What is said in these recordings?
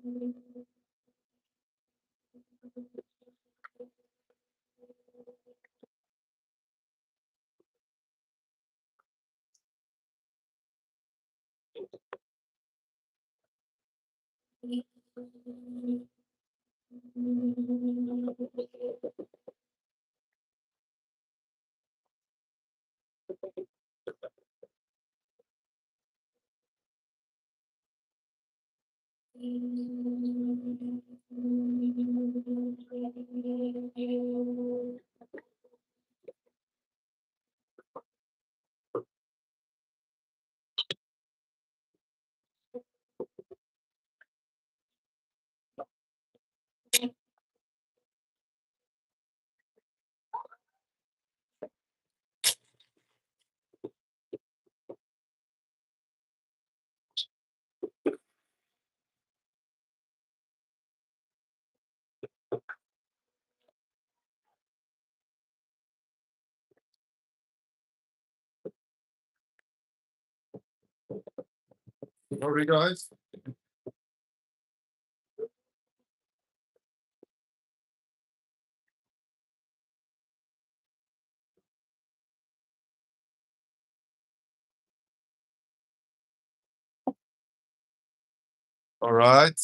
Sorry, guys. All right.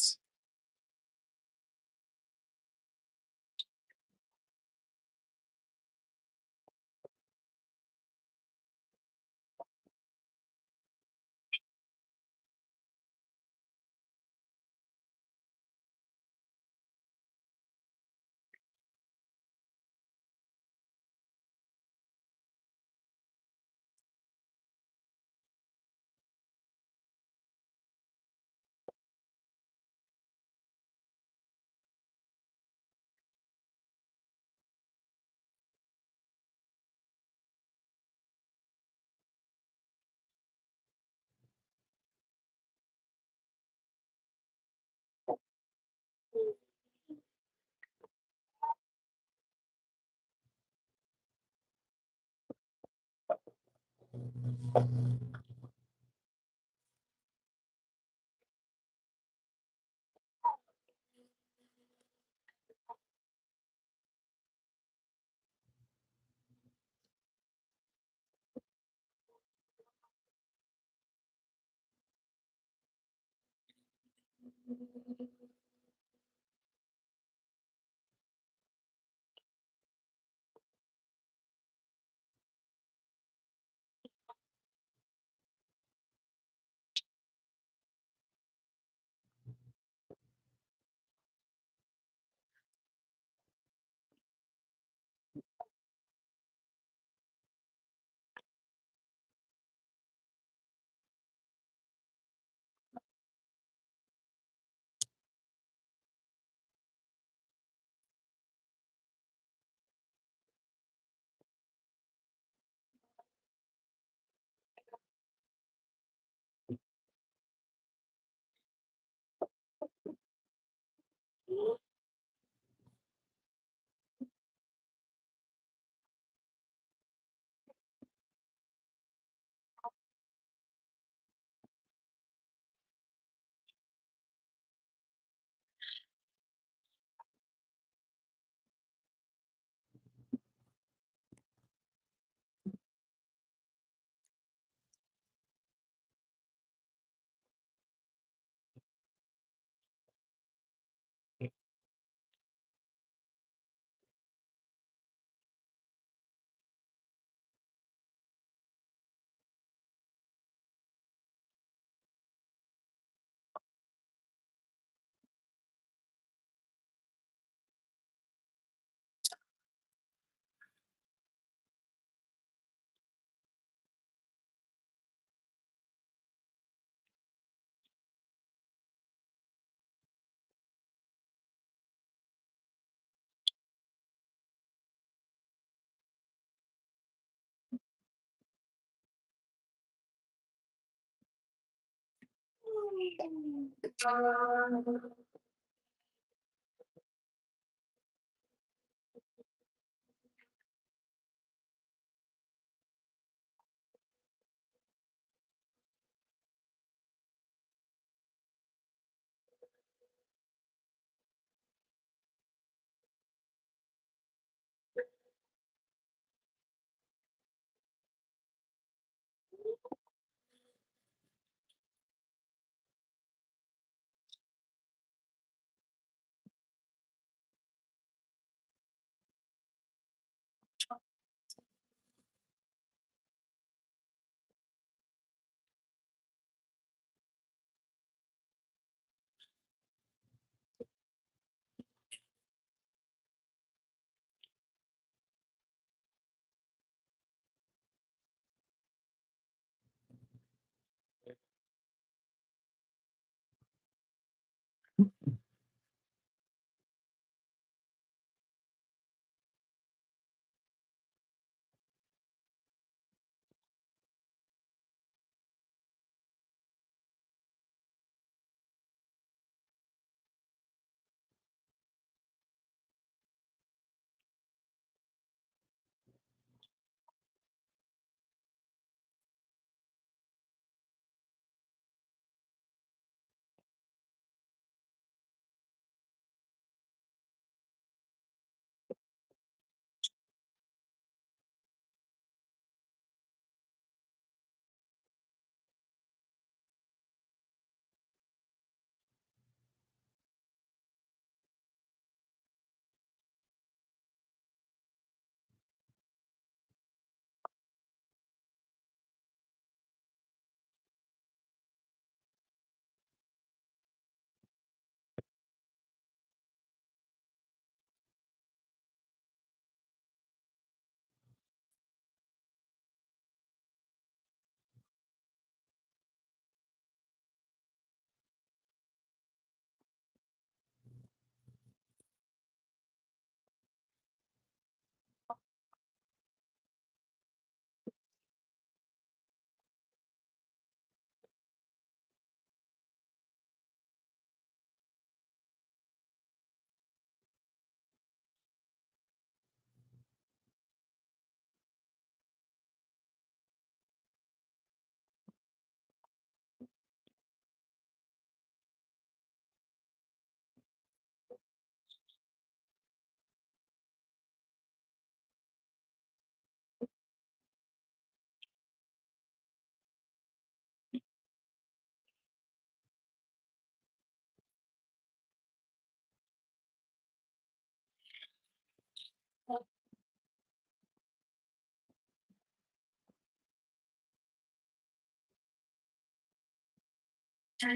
It's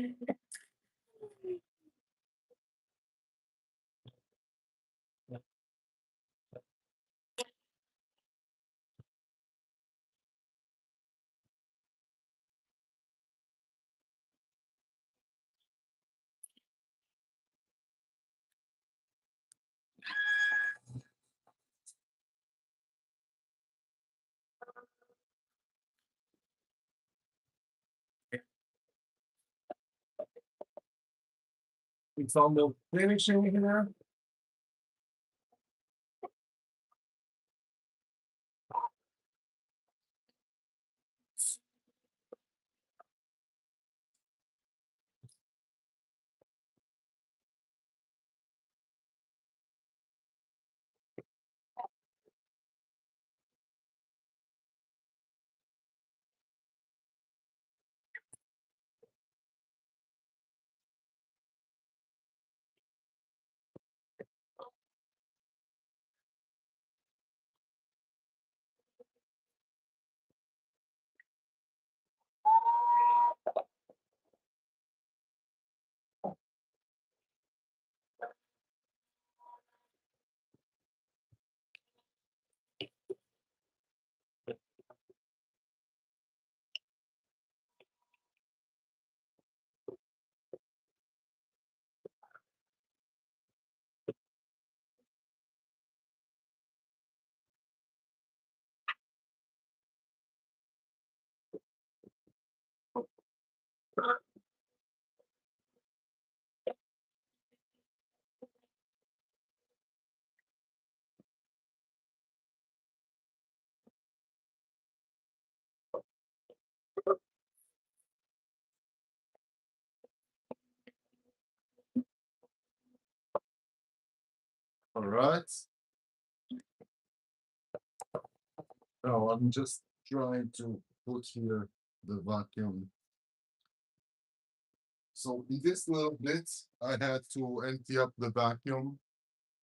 almost finishing here. All right. Now I'm just trying to put here the vacuum. So in this little bit, I had to empty up the vacuum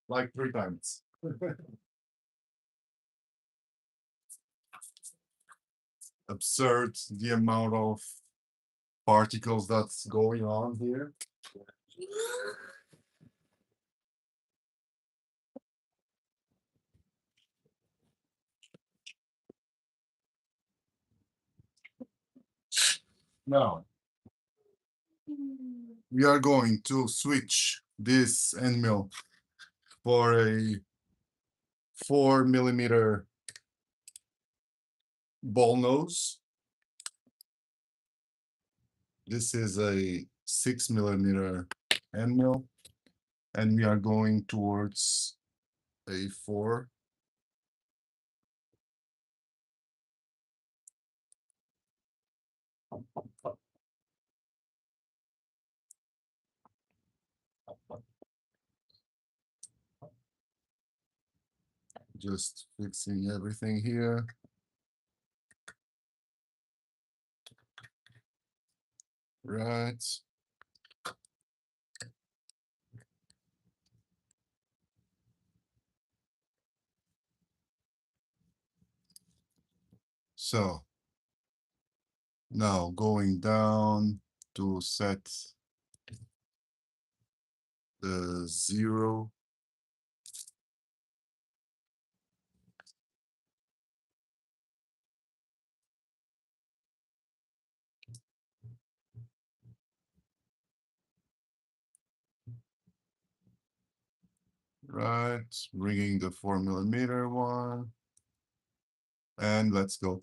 like 3 times. Absurd the amount of particles that's going on here. Now, we are going to switch this end mill for a 4mm ball nose. This is a 6mm end mill, and we are going towards a 4. Just fixing everything here. Right. So now going down to set the 0. Right, bringing the 4mm one, and let's go.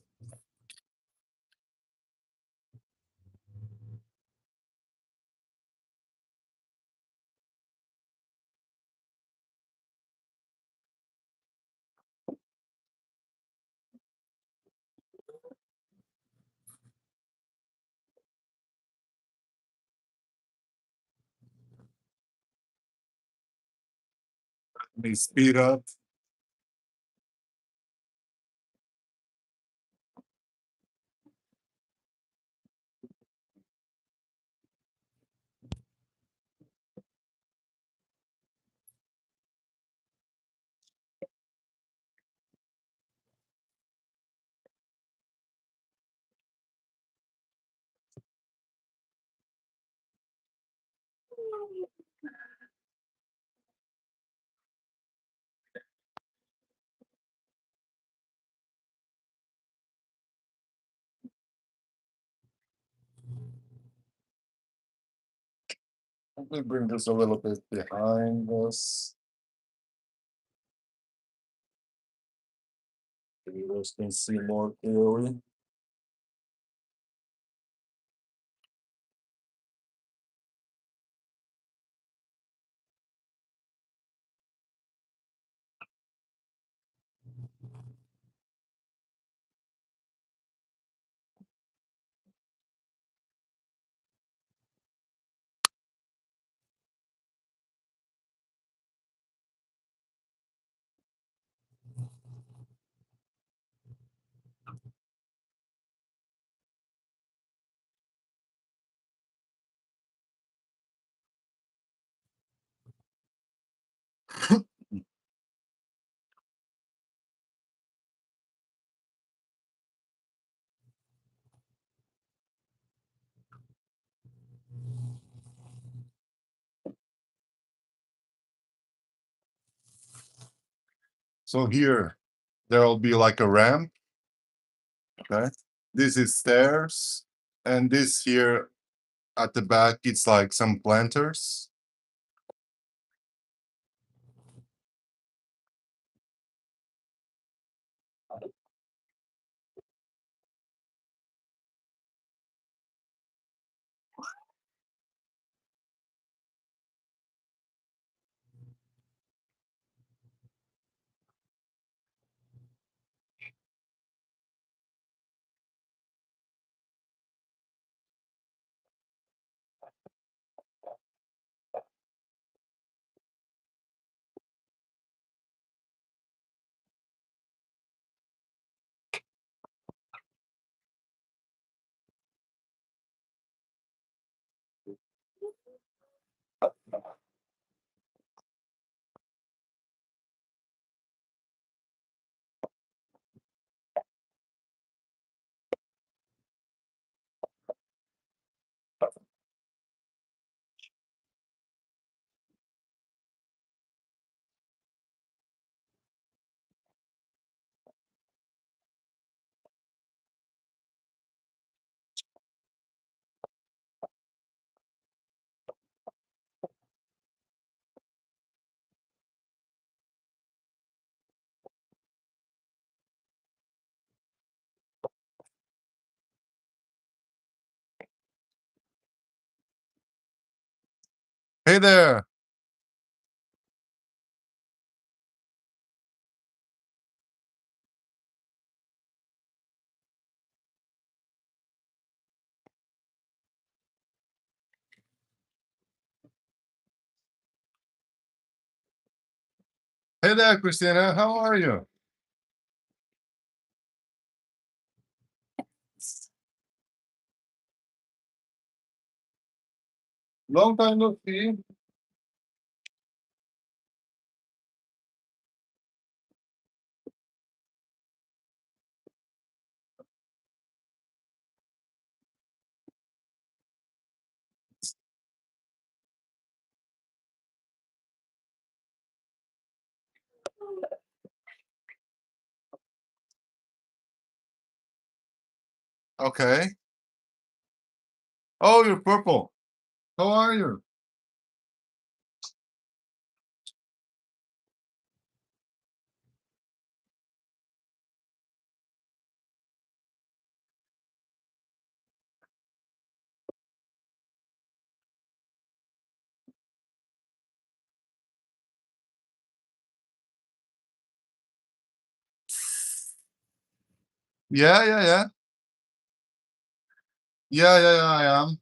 Let me speed up. Let me bring this a little bit behind us. So you guys can see more clearly. So here, there'll be like a ramp. Okay. This is stairs. And this here at the back, it's like some planters. Hey there. Hey there, Christina. How are you? Long time no see. Okay. Oh, you're purple. How are you? Yeah, yeah, yeah. Yeah, yeah, yeah, I am.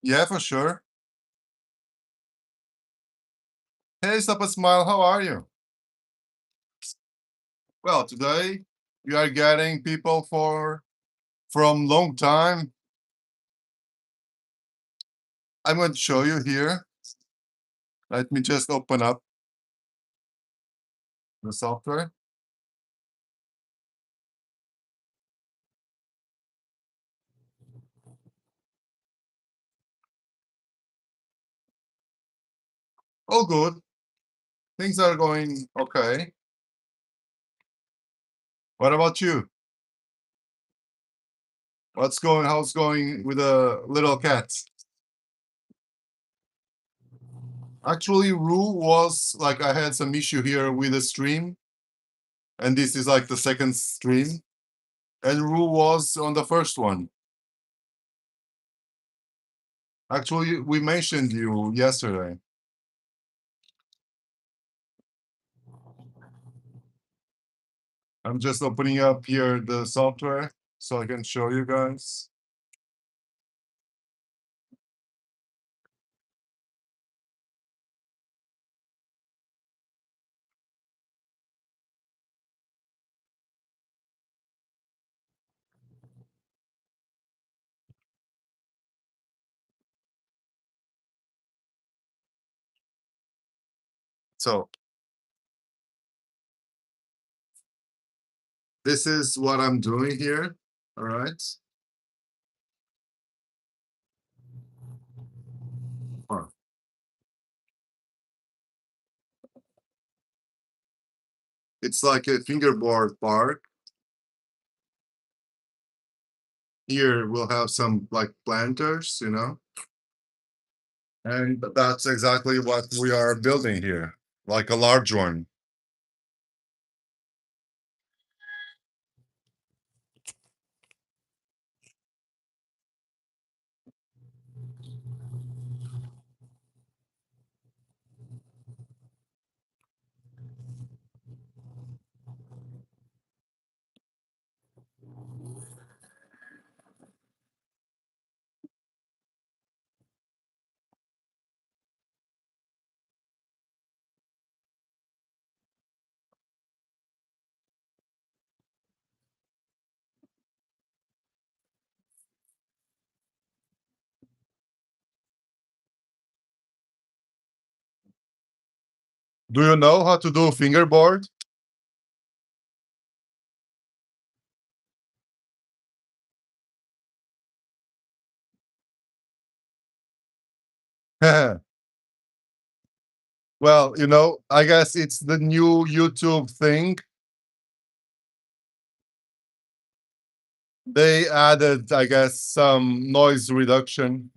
Yeah, for sure. Hey, Stop a Smile, how are you? Well, today we are getting people from long time. I'm going to show you here. Let me just open up the software. All good. Things are going okay. What about you? How's going with the little cats? Actually, Rue was like I had some issue here with the stream, and this is like the second stream. And Rue was on the first one. Actually, we mentioned you yesterday. I'm just opening up here the software so I can show you guys. So this is what I'm doing here. All right. Oh, it's like a fingerboard part. Here we'll have some like planters, and that's exactly what we are building here, like a large one. Do you know how to do fingerboard? Well, I guess it's the new YouTube thing. They added, I guess, some noise reduction.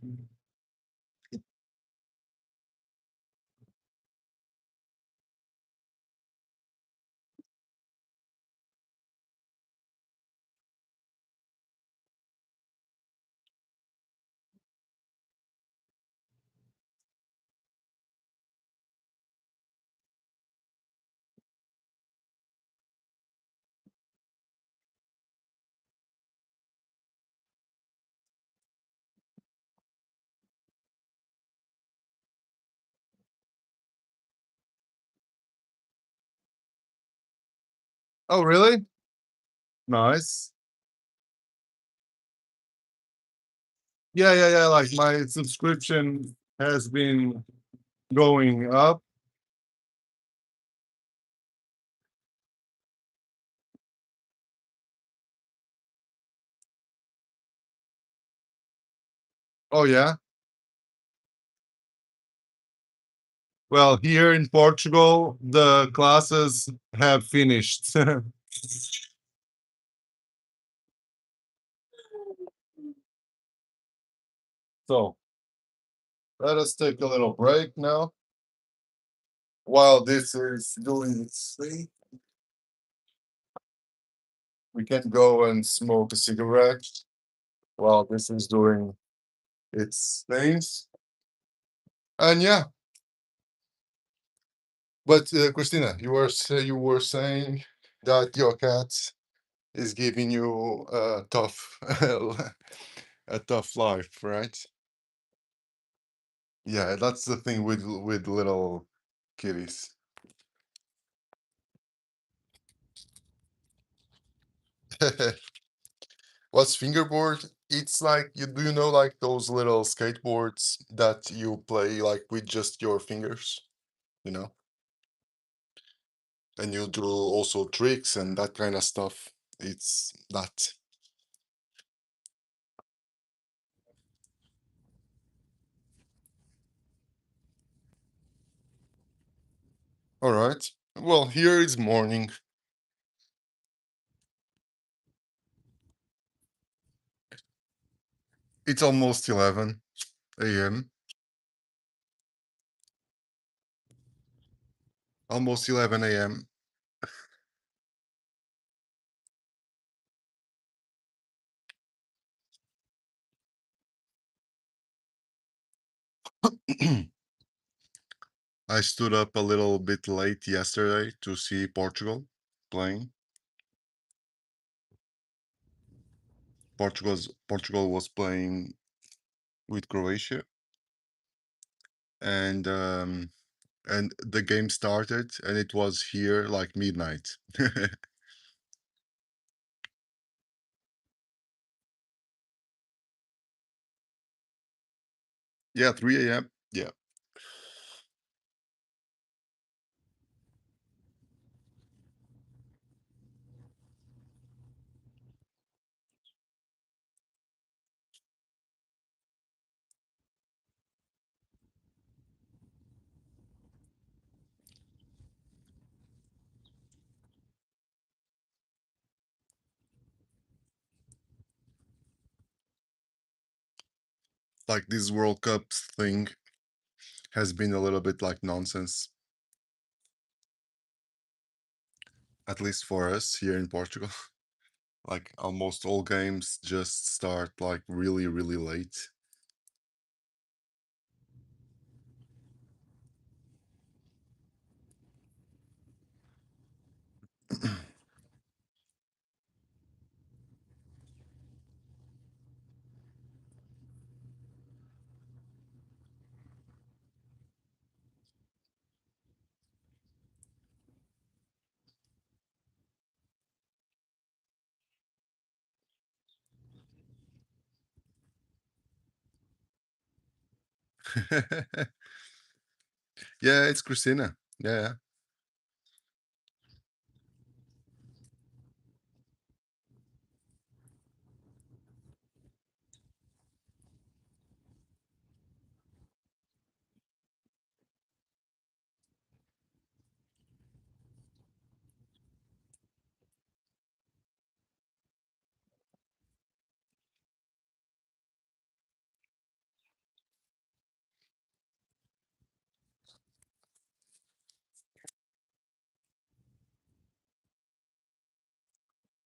Oh, really? Nice. Yeah, yeah, yeah. Like my subscription has been going up. Oh, yeah. Well, here in Portugal, the classes have finished. So let us take a little break now. While this is doing its thing, we can go and smoke a cigarette while this is doing its things. And yeah, but Christina, you were saying that your cat is giving you a tough a tough life, right? Yeah, that's the thing with little kitties. What's fingerboard? It's like do you know like those little skateboards that you play like with just your fingers, you know? And you do also tricks and that kind of stuff. It's that. All right. Well, here is morning. It's almost 11 a.m. Almost 11 a.m. I stood up a little bit late yesterday to see Portugal playing. Portugal was playing with Croatia, and the game started, and it was here like midnight. Yeah, 3 a.m. Yeah. Like this World Cup thing has been a little bit like nonsense, at least for us here in Portugal. Like almost all games just start like really, really late. Yeah, it's Christina. Yeah.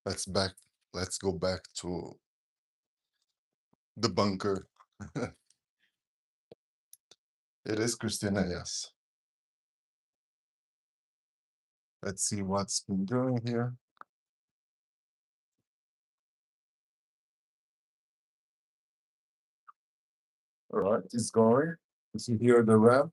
Let's back. Let's go back to the bunker. It is Christina, yes. Let's see what's been doing here. All right, it's going. Did you hear the rap?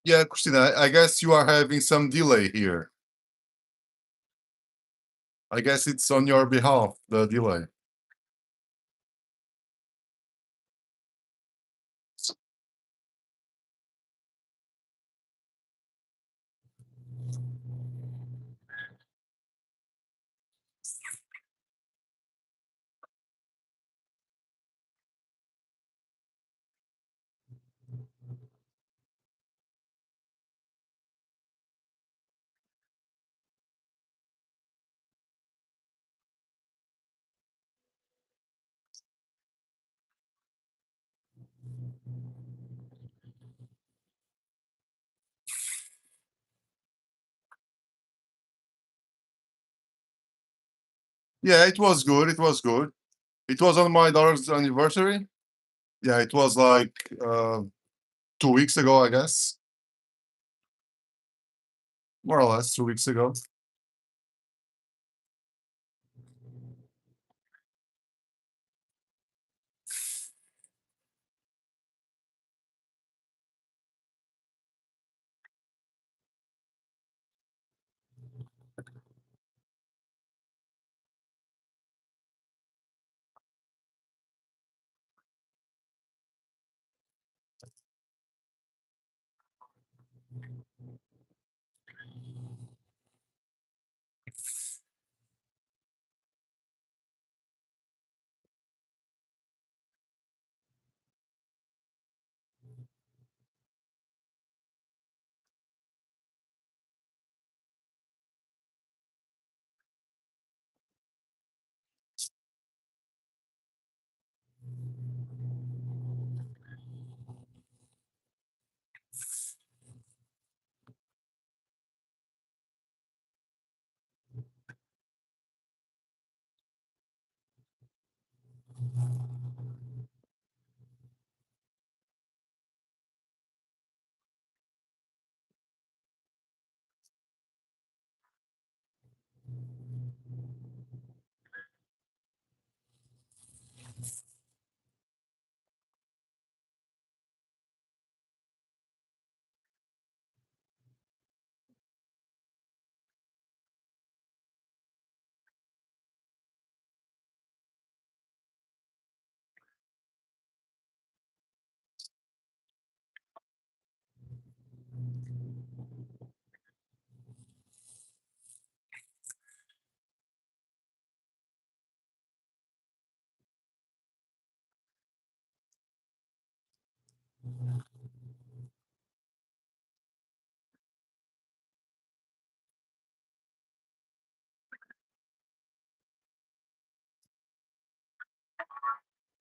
Yeah, Christina, I guess you are having some delay here. I guess it's on your behalf, the delay. Yeah, it was good. It was good. It was on my daughter's anniversary. Yeah, it was like 2 weeks ago, I guess. More or less 2 weeks ago.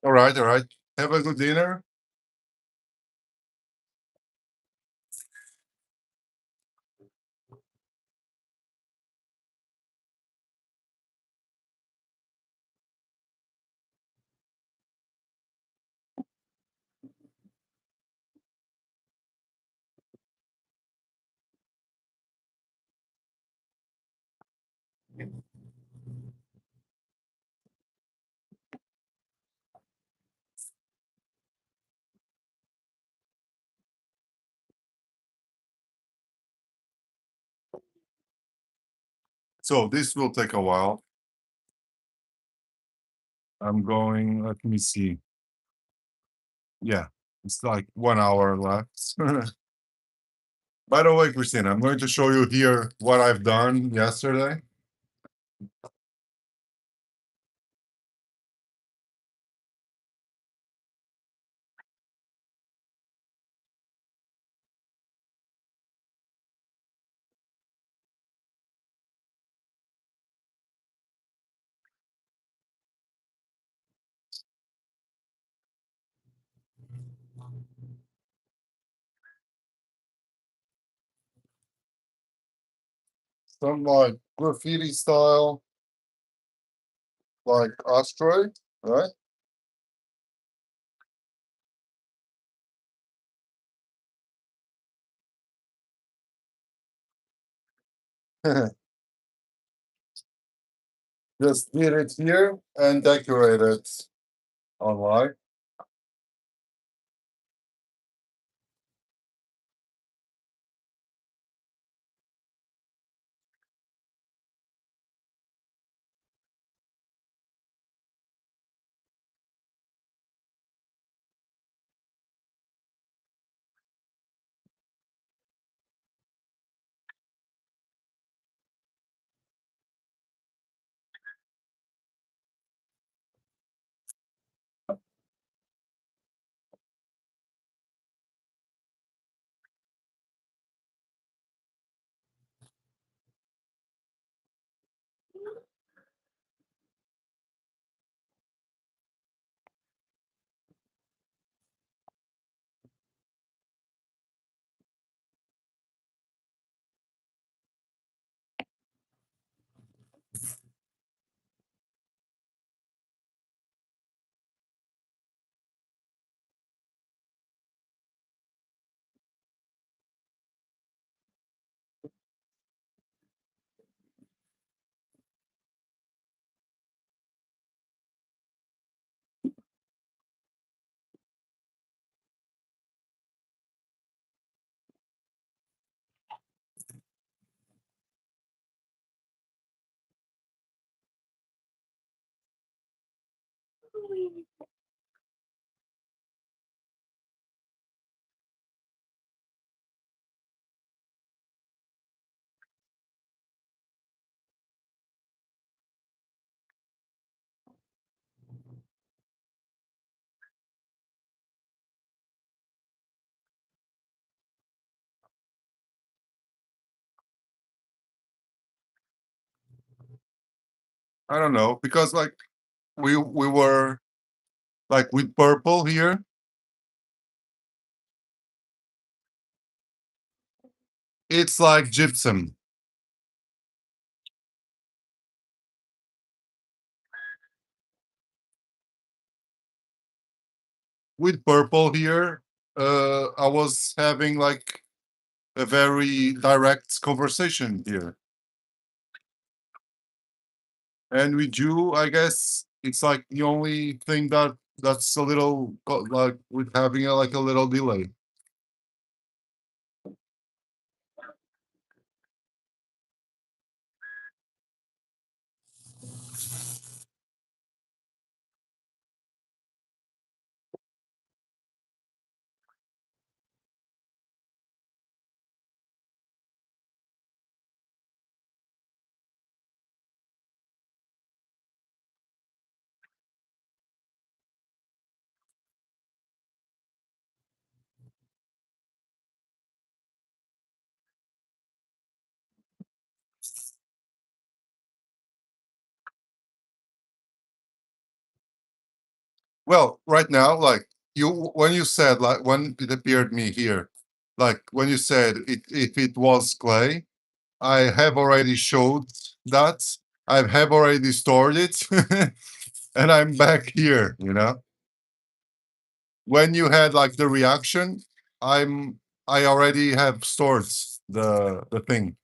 All right, all right. Have a good dinner. So this will take a while. I'm going, let me see. Yeah, it's like 1 hour left. By the way, Christine, I'm going to show you here what I've done yesterday. Some like graffiti style, like ashtray, right? Just did it here and decorate it online. I don't know because like we were like with purple here. It's like gypsum. With purple here, I was having like a very direct conversation here. And with you, I guess it's like the only thing that's a little like with having a, like a little delay. Well, right now, like you when you said like when it appeared me here, like when you said it if it was clay, I have already showed that. I have already stored it, and I'm back here. You know, when you had like the reaction, I already have stored the thing.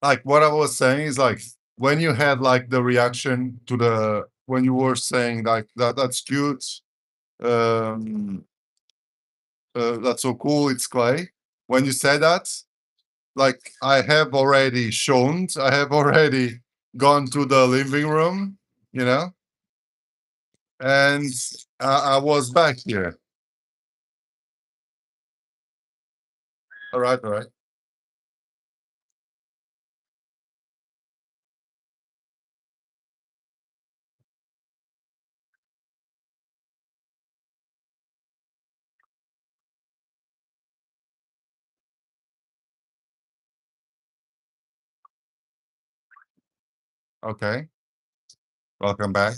Like what I was saying is like when you had like the reaction to the when you were saying like that's cute, um, that's so cool, it's clay. When you said that, like I have already shown, I have already gone to the living room, you know, and I was back here. All right, okay, welcome back.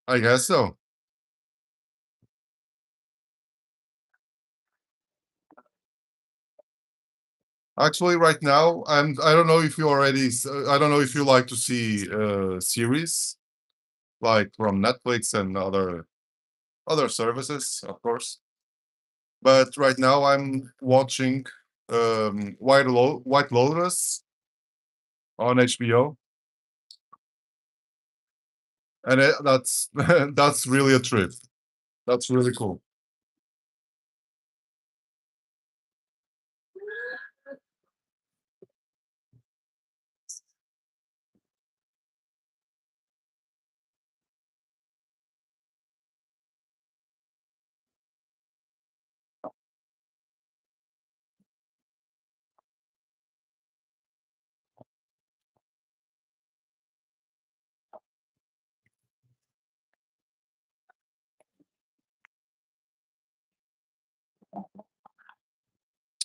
I guess so. Actually, right now, I don't know if you already. I don't know if you like to see series like from Netflix and other services, of course. But right now, I'm watching White Lotus on HBO, and that's that's really a trip. That's really cool.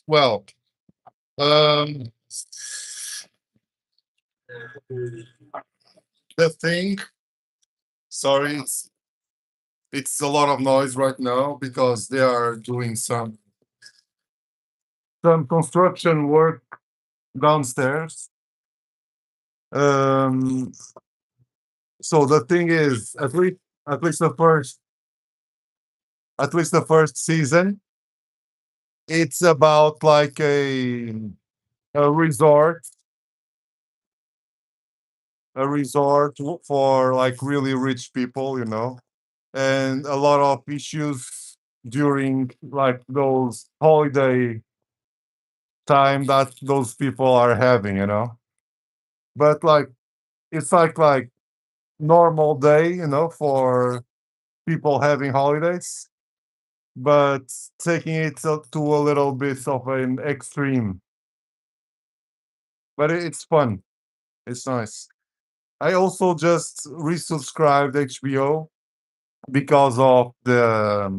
Well, um, the thing. Sorry, it's a lot of noise right now because they are doing some construction work downstairs. Um, so the thing is, at least the first at least the first season, it's about like a resort, for like really rich people, and a lot of issues during like those holiday time that those people are having. But like it's like normal day, for people having holidays, but taking it to a little bit of an extreme. But it's fun. It's nice. I also just resubscribed HBO because of the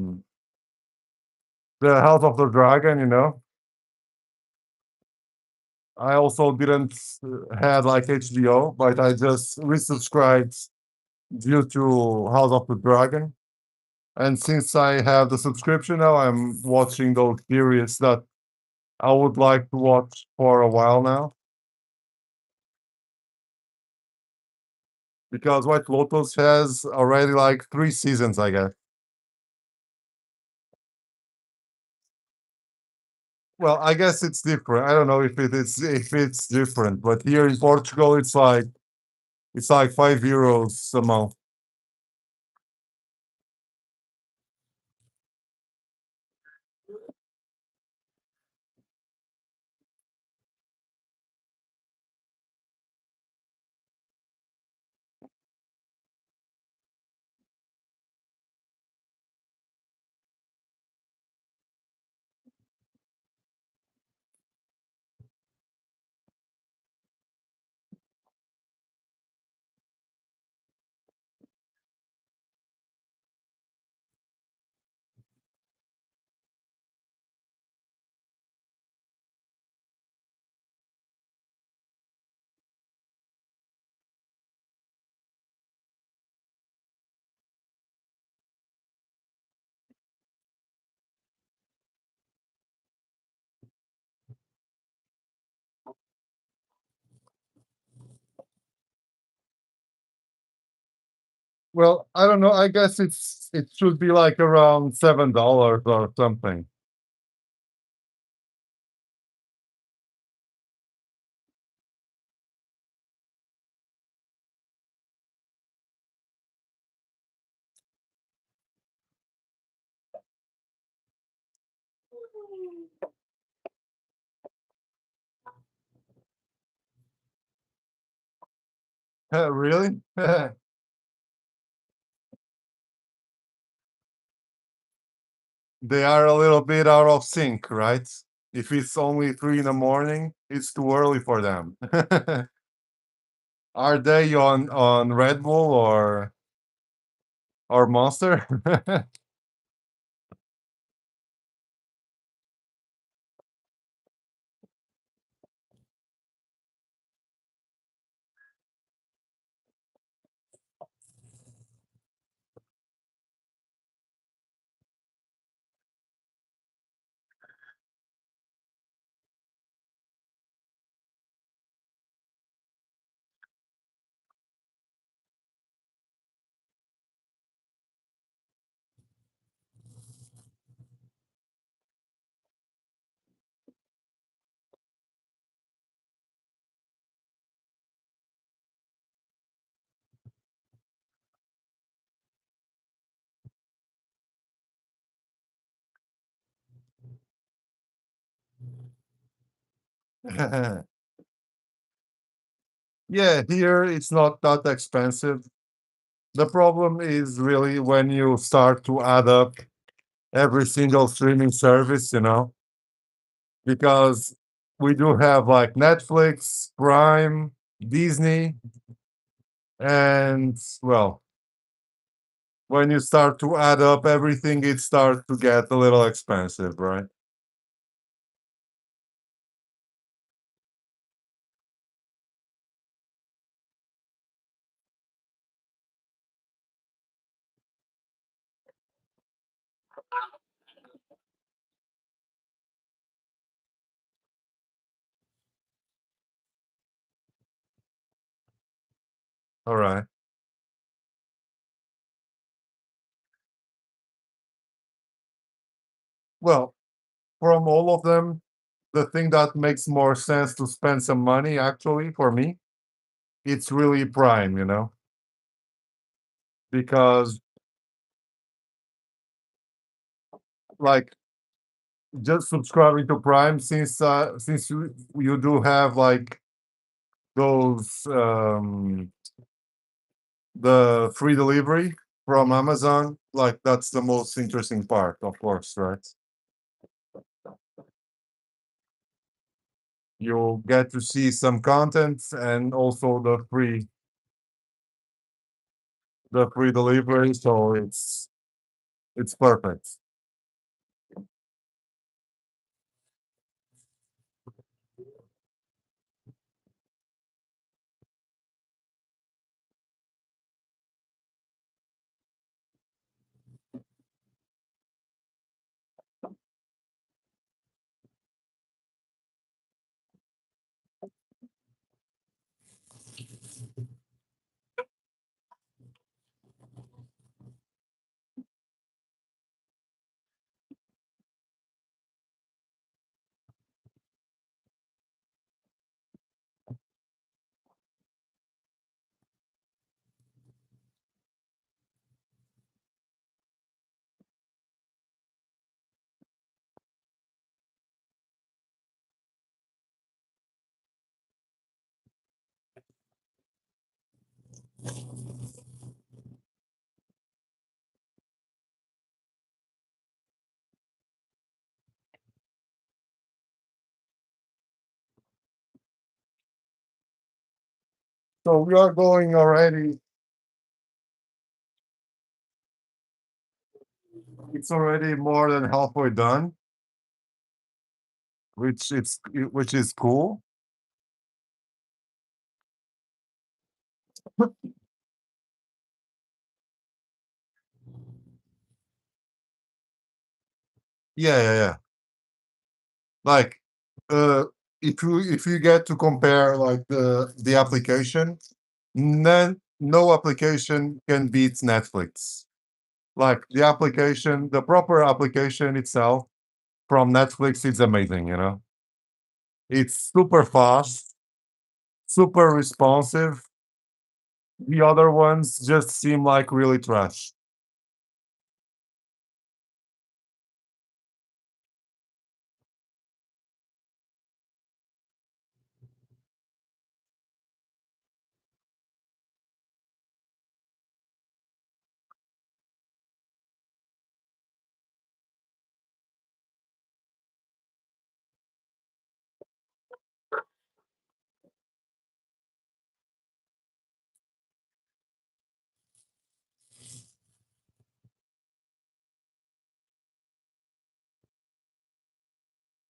House of the Dragon. I also didn't had like HBO, but I just resubscribed due to House of the Dragon. And since I have the subscription now, I'm watching those series that I would like to watch for a while now. Because White Lotus has already like 3 seasons, I guess. Well, I guess it's different. I don't know if it's different, but here in Portugal, it's like €5 a month. Well, I don't know. I guess it should be like around $7 or something. Really? They are a little bit out of sync, right? If it's only 3 in the morning, it's too early for them. Are they on Red Bull or Monster? Yeah, here it's not that expensive. The problem is really when you start to add up every single streaming service, because we do have like Netflix, Prime, Disney, and well, when you start to add up everything, it starts to get a little expensive, right? All right. Well, from all of them, the thing that makes more sense to spend some money actually for me, it's really Prime, because like just subscribing to Prime since you do have like those the free delivery from Amazon, like that's the most interesting part, of course, right? You'll get to see some content and also the free delivery, so it's perfect. So we are going already. It's already more than halfway done, which is cool. Yeah, yeah, yeah. Like, uh, if you get to compare like the application, then no application can beat Netflix. Like the proper application itself from Netflix, it's amazing. It's super fast, super responsive. The other ones just seem like really trash.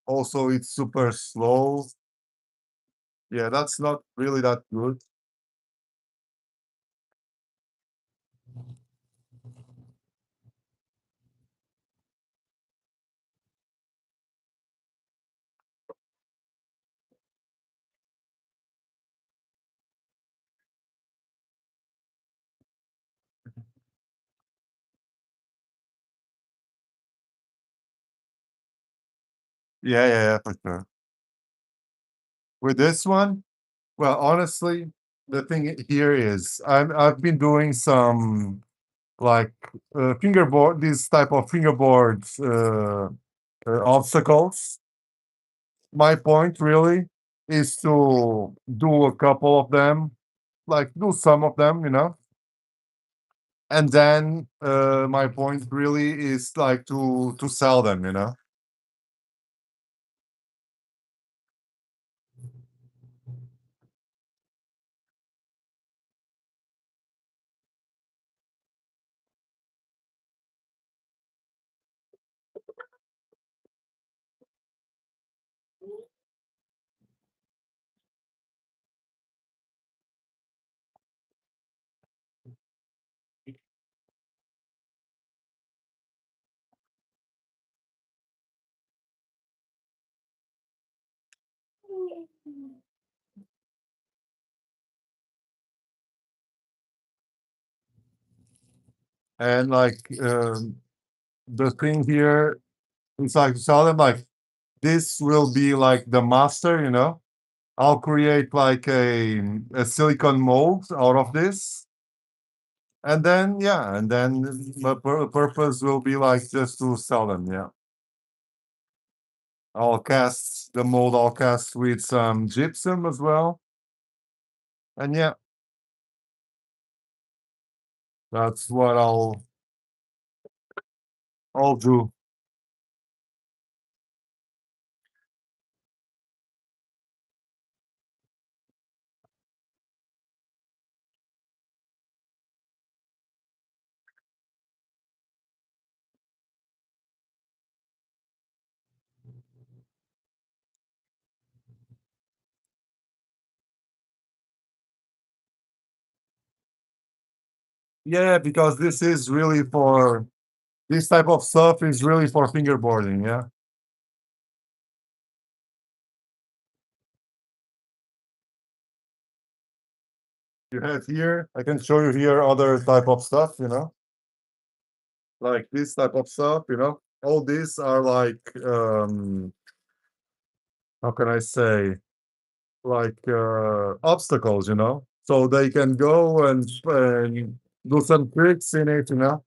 Also, it's super slow. Yeah, that's not really that good. Yeah, yeah, yeah, for sure. With this one, well, honestly, the thing here is I've been doing some like fingerboard, this type of fingerboard obstacles. My point really is to do a couple of them, like do some of them. And then my point really is like to sell them. And like the thing here is like to tell them like this will be like the master, you know. I'll create like a silicon mold out of this. And then yeah, and then the purpose will be like just to sell them, yeah. I'll cast the mold, I'll cast with some gypsum as well. And yeah, that's what I'll do. Yeah, because this is really for this type of stuff is really for fingerboarding, yeah. You have here, I can show you here other type of stuff, you know, like this type of stuff, you know. All these are like how can I say, like obstacles, you know. So they can go and do some tricks in it, you know.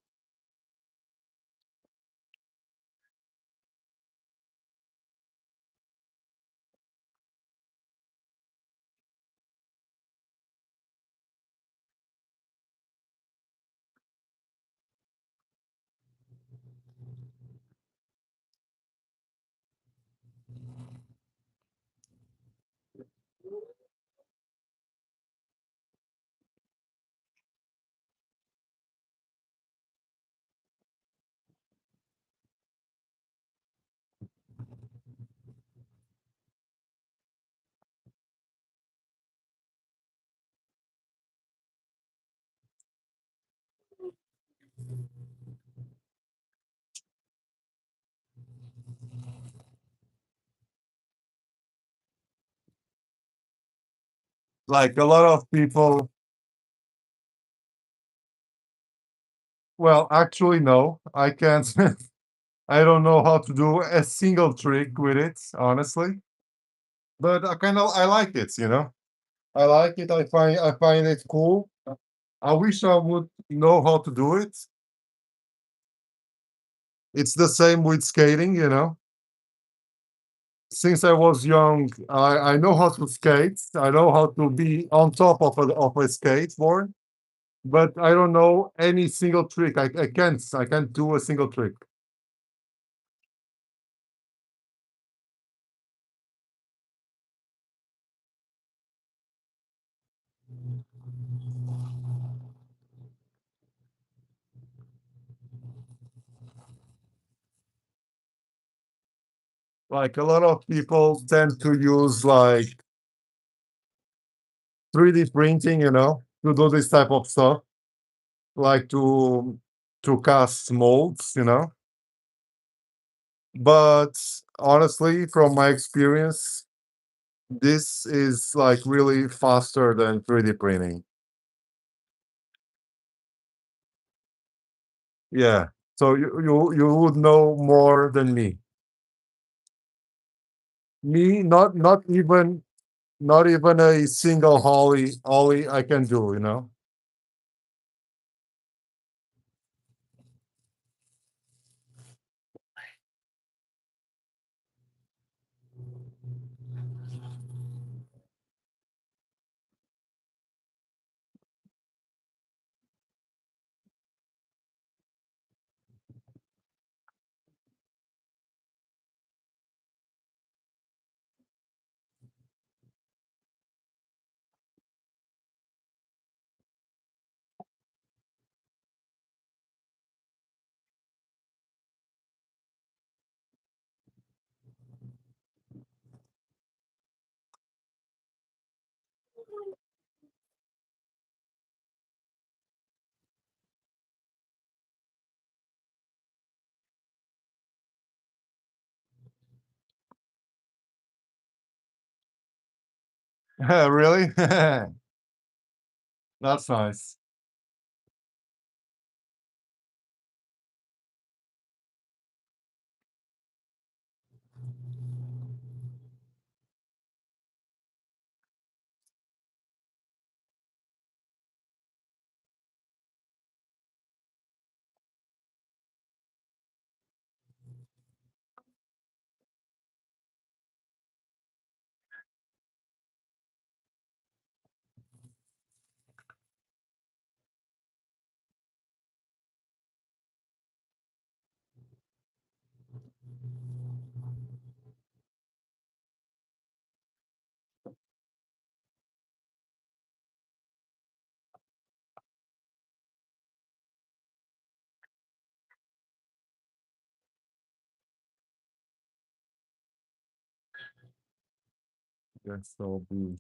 Like a lot of people, well, actually no, I can't. I don't know how to do a single trick with it, honestly. But I like it, you know. I like it. I find it cool. I wish I would know how to do it. It's the same with skating, you know. Since I was young, I know how to skate. I know how to be on top of a skateboard, but I don't know any single trick. I can't do a single trick. Like a lot of people tend to use like 3D printing, you know, to do this type of stuff, like to cast molds, you know. But honestly, from my experience, this is like really faster than 3D printing. Yeah. So you would know more than me. Me, not even a single ollie I can do, you know. Really? That's nice. Yes, so be.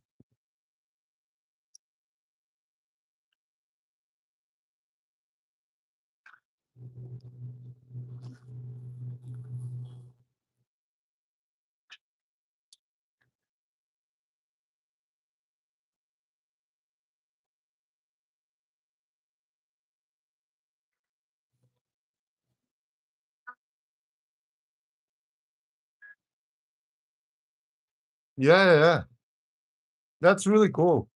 Yeah, yeah, yeah. That's really cool.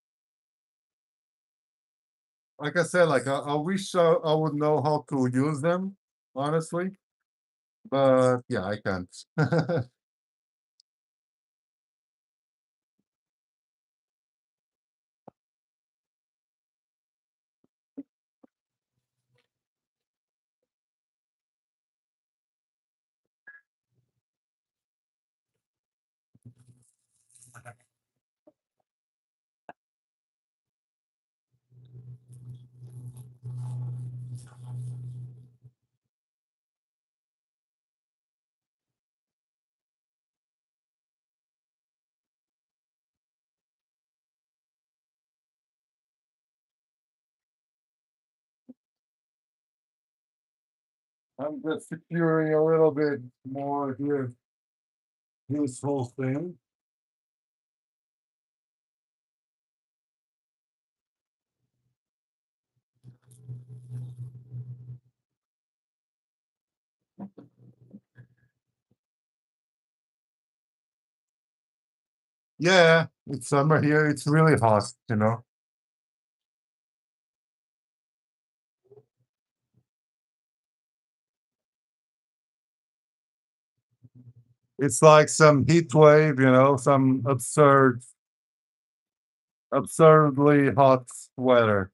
Like I said, like I wish I would know how to use them, honestly. But yeah, I can't. I'm just securing a little bit more here. This whole thing. Yeah, it's summer here. It's really hot. It's like some heat wave, some absurdly hot weather.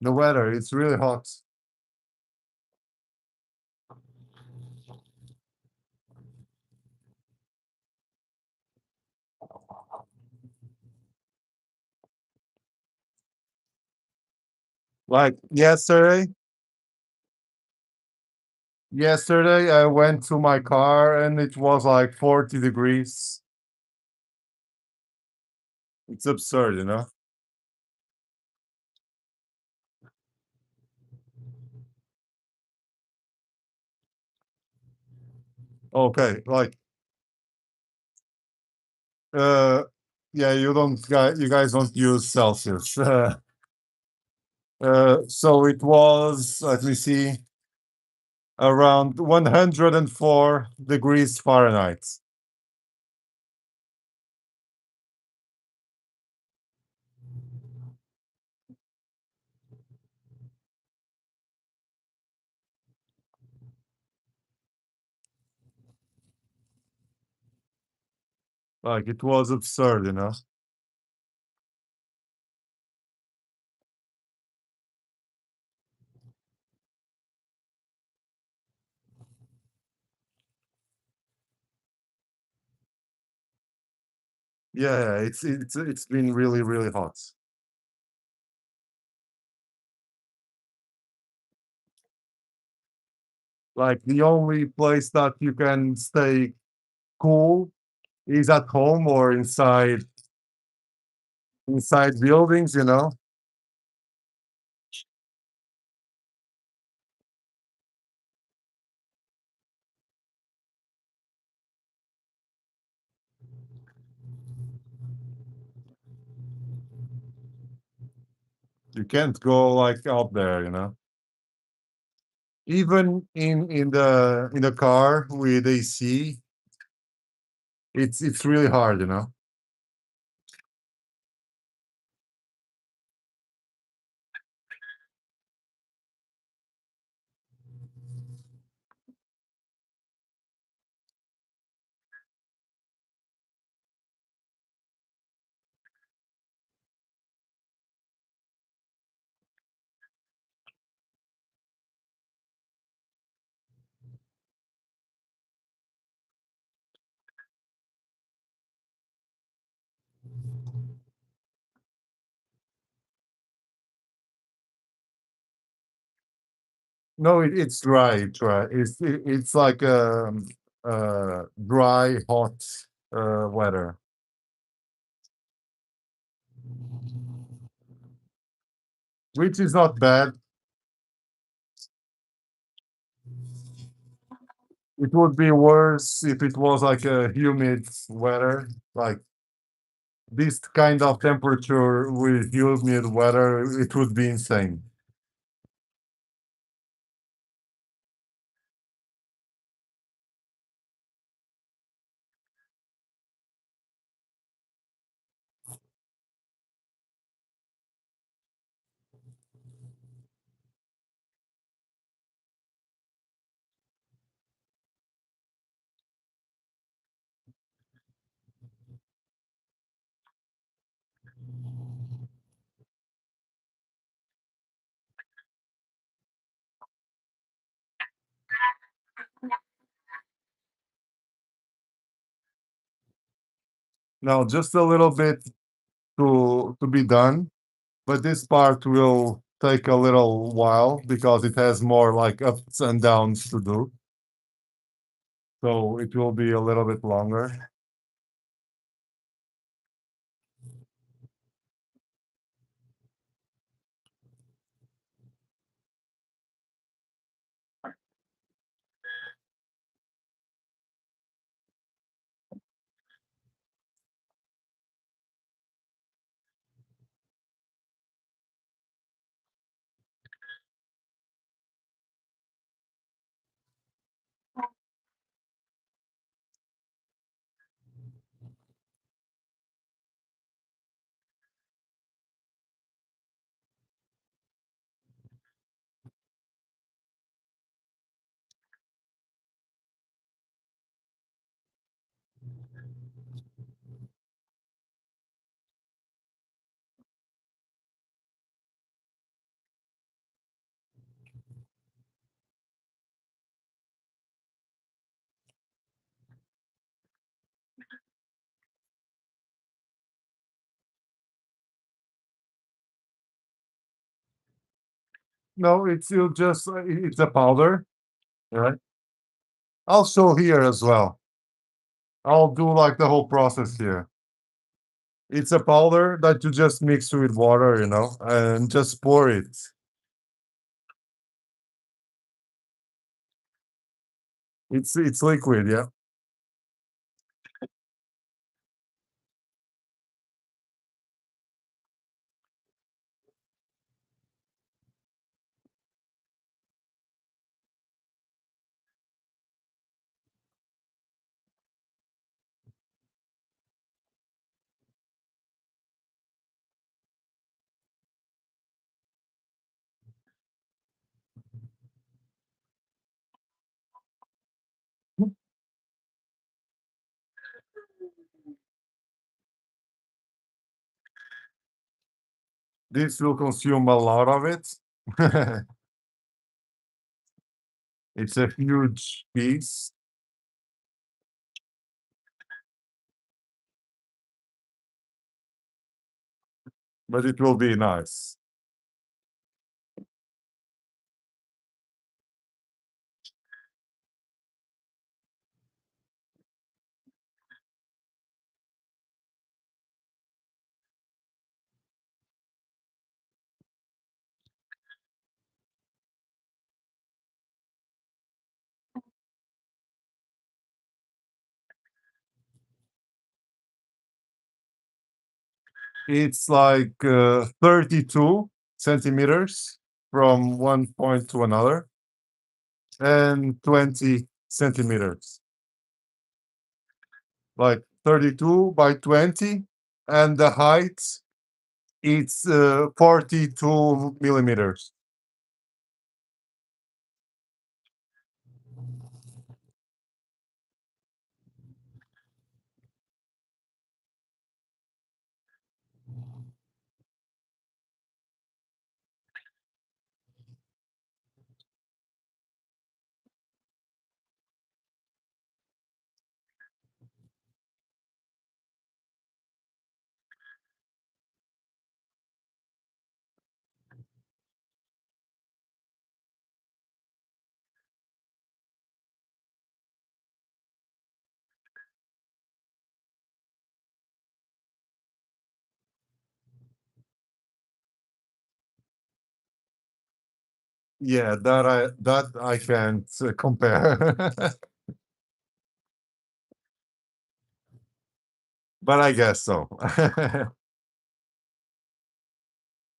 The weather, it's really hot. Like yesterday I went to my car and it was like 40 degrees. It's absurd. Okay, like uh yeah, you guys don't use Celsius. So it was, let me see, around 104 degrees Fahrenheit. Like it was absurd. Yeah, it's been really, really hot. Like the only place that you can stay cool is at home or inside buildings, you know. You can't go like out there, you know. Even in the car with AC, it's really hard, you know. No, it's dry. It's dry. It's like dry, hot weather. Which is not bad. It would be worse if it was like a humid weather, like this kind of temperature with humid weather. It would be insane. Now, just a little bit to be done, but this part will take a little while because it has more like ups and downs to do. So it will be a little bit longer. No, it's still just it's a powder, right? I'll show here as well. I'll do like the whole process here. It's a powder that you just mix with water, you know, and just pour it. It's liquid, yeah. This will consume a lot of it. It's a huge piece, but it will be nice. It's like 32 centimeters from one point to another, and 20 centimeters, like 32 by 20, and the height it's 42 millimeters. Yeah, that I can't compare, but I guess so.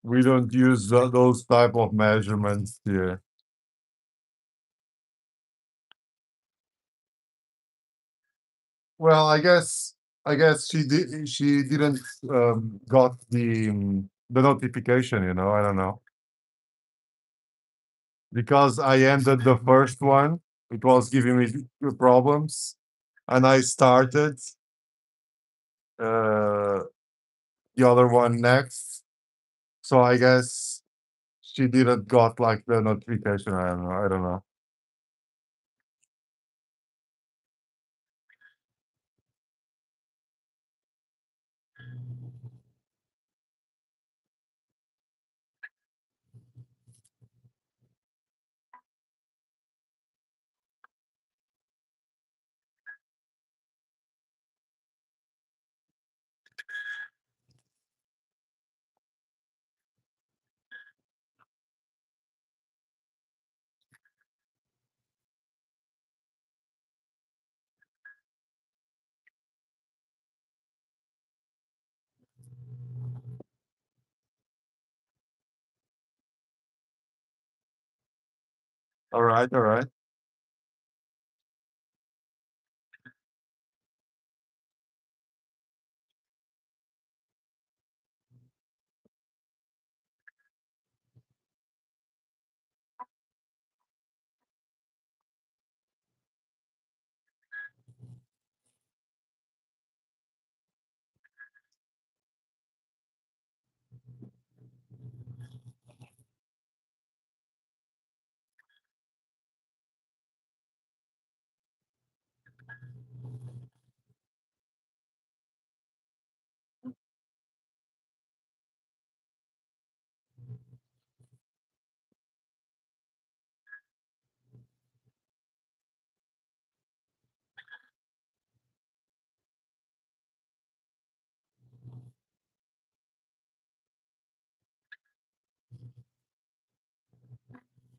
We don't use those type of measurements here. Well, I guess she didn't got the notification, I don't know. Because I ended the first one, it was giving me problems, and I started uh the other one next. So I guess she didn't got like the notification. I don't know. I don't know. All right, all right.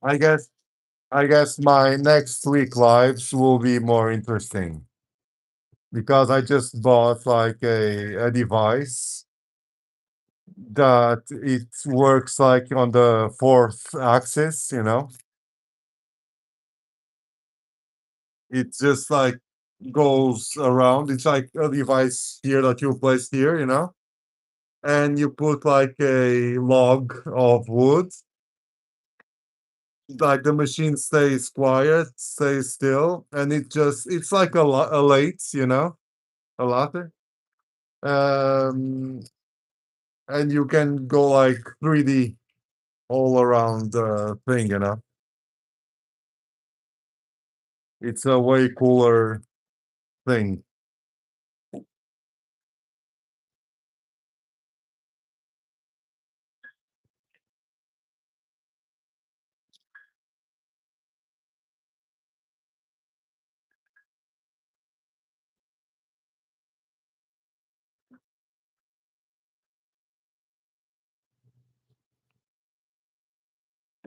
I guess I guess my next week lives will be more interesting because I just bought like a device that it works like on the fourth axis. It just like goes around. It's like a device here that you place here, and you put like a log of wood. Like the machine stays quiet, stays still, and it's like a lathe, a latte. Um, and you can go like 3D all around the thing. It's a way cooler thing.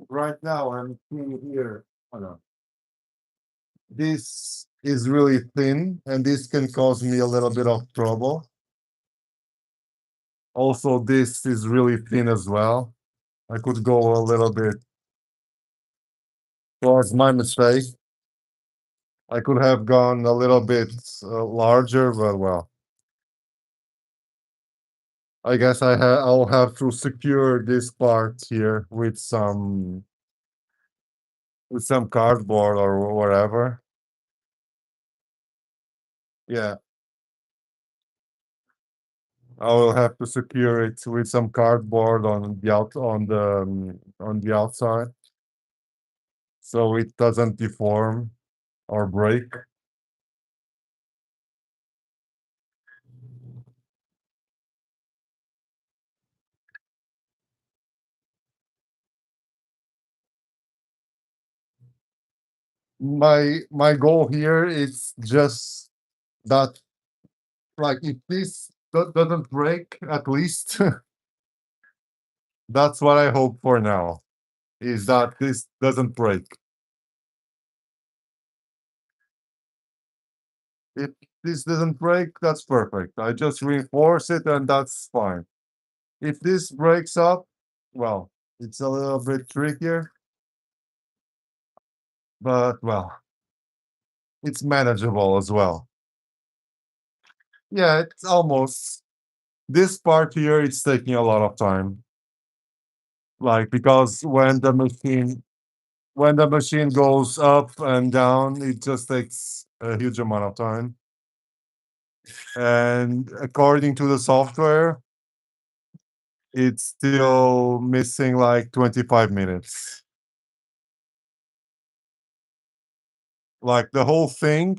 Right now, I'm seeing here. Hold on. This is really thin, and this can cause me a little bit of trouble. Also, this is really thin as well. I could go a little bit towards my mistake. I could have gone a little bit larger, but well, I guess I'll have to secure this part here with some cardboard or whatever. Yeah, I will have to secure it with some cardboard on the outside so it doesn't deform or break. My goal here is just that, like, if this doesn't break, at least that's what I hope for now, is that this doesn't break. If this doesn't break, that's perfect. I just reinforce it and that's fine. If this breaks up, well, it's a little bit trickier, but well, it's manageable as well. Yeah, it's almost this part here, it's taking a lot of time. Like, because when the machine goes up and down, it just takes a huge amount of time. And according to the software, it's still missing like 25 minutes. Like the whole thing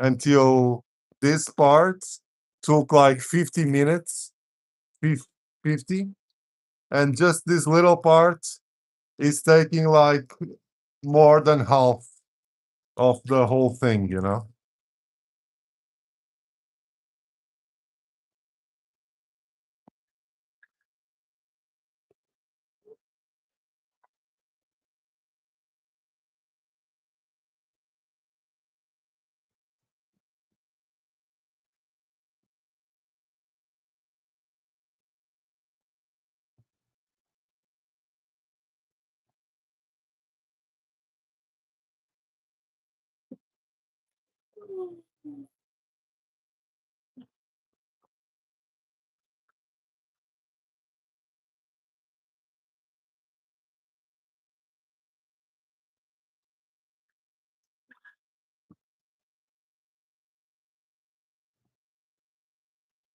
until this part took like 50 minutes, 50, and just this little part is taking like more than half of the whole thing, you know?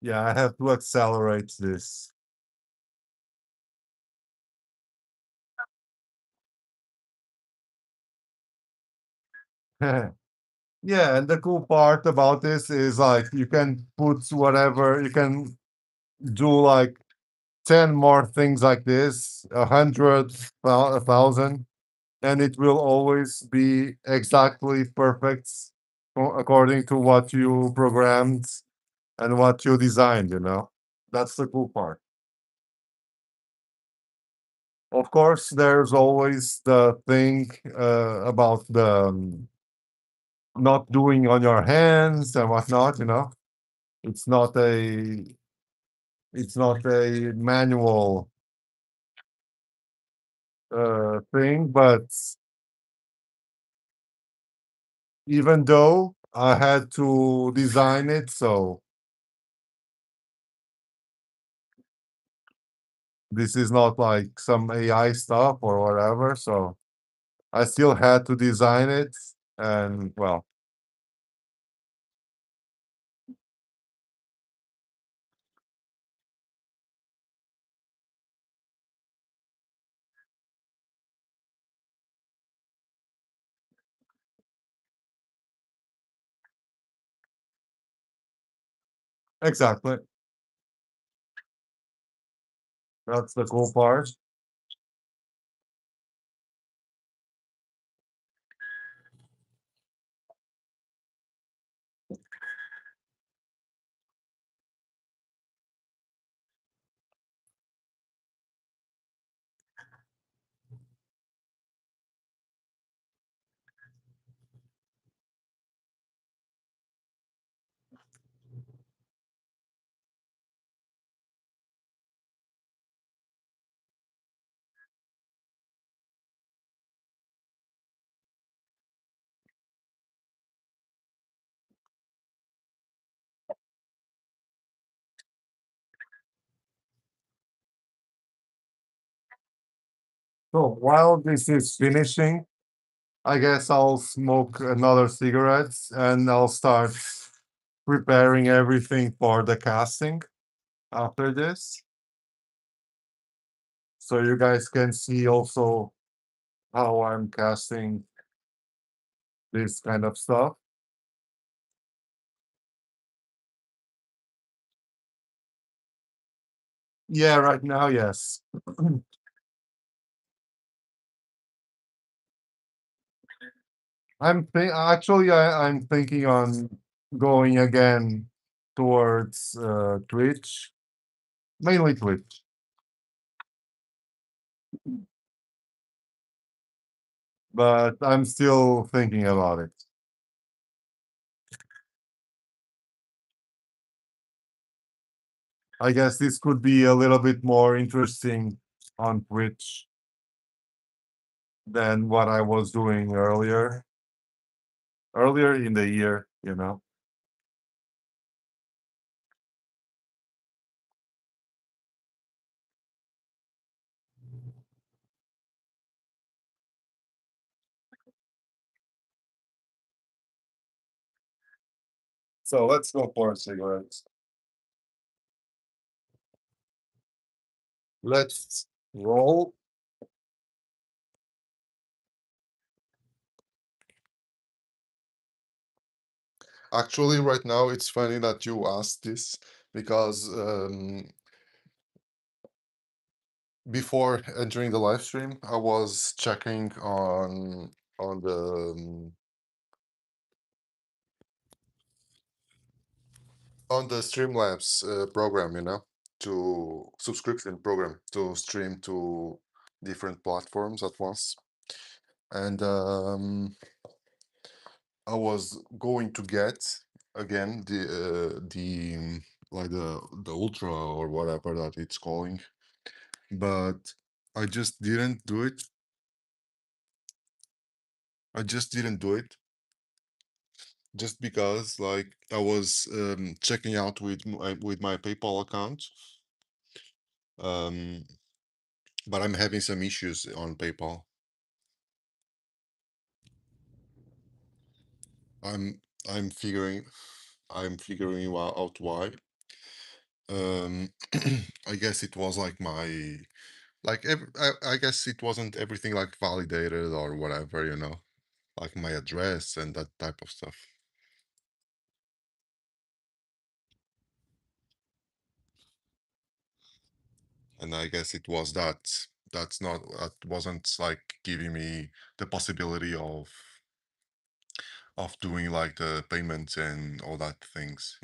Yeah, I have to accelerate this. Yeah, and the cool part about this is like you can put whatever, you can do like 10 more things like this, 100, 1,000, and it will always be exactly perfect according to what you programmed and what you designed, you know? That's the cool part. Of course, there's always the thing about the not doing on your hands and whatnot, you know? It's not a it's not a manual thing, but even though I had to design it, so this is not like some AI stuff or whatever. So I still had to design it, and well, exactly. That's the cool part. So while this is finishing, I guess I'll smoke another cigarettes and I'll start preparing everything for the casting after this. So you guys can see also how I'm casting this kind of stuff. Yeah, right now, yes. I'm thinking on going again towards Twitch, mainly Twitch, but I'm still thinking about it. I guess this could be a little bit more interesting on Twitch than what I was doing earlier in the year. So let's go for cigarettes. Let's roll. Actually, right now it's funny that you asked this because before entering the live stream, I was checking on the Streamlabs program, to subscription program to stream to different platforms at once, and I was going to get again the like the ultra or whatever that it's calling, but I just didn't do it. I just didn't do it just because like I was checking out with my PayPal account, um, but I'm having some issues on PayPal. I'm I'm figuring out why. Um, I guess it was like I guess it wasn't everything like validated or whatever, like my address and that type of stuff. And I guess it was that wasn't like giving me the possibility of doing like the payments and all that things.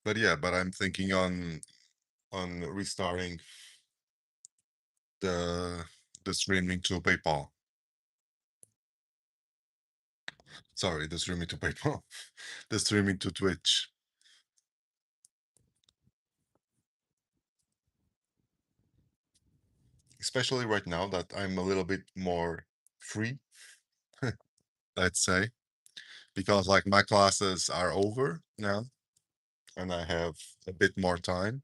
But yeah, but I'm thinking on restarting the the streaming to PayPal. Sorry, the streaming to PayPal. The streaming to Twitch. Especially right now that I'm a little bit more free, let's say, because like my classes are over now and I have a bit more time.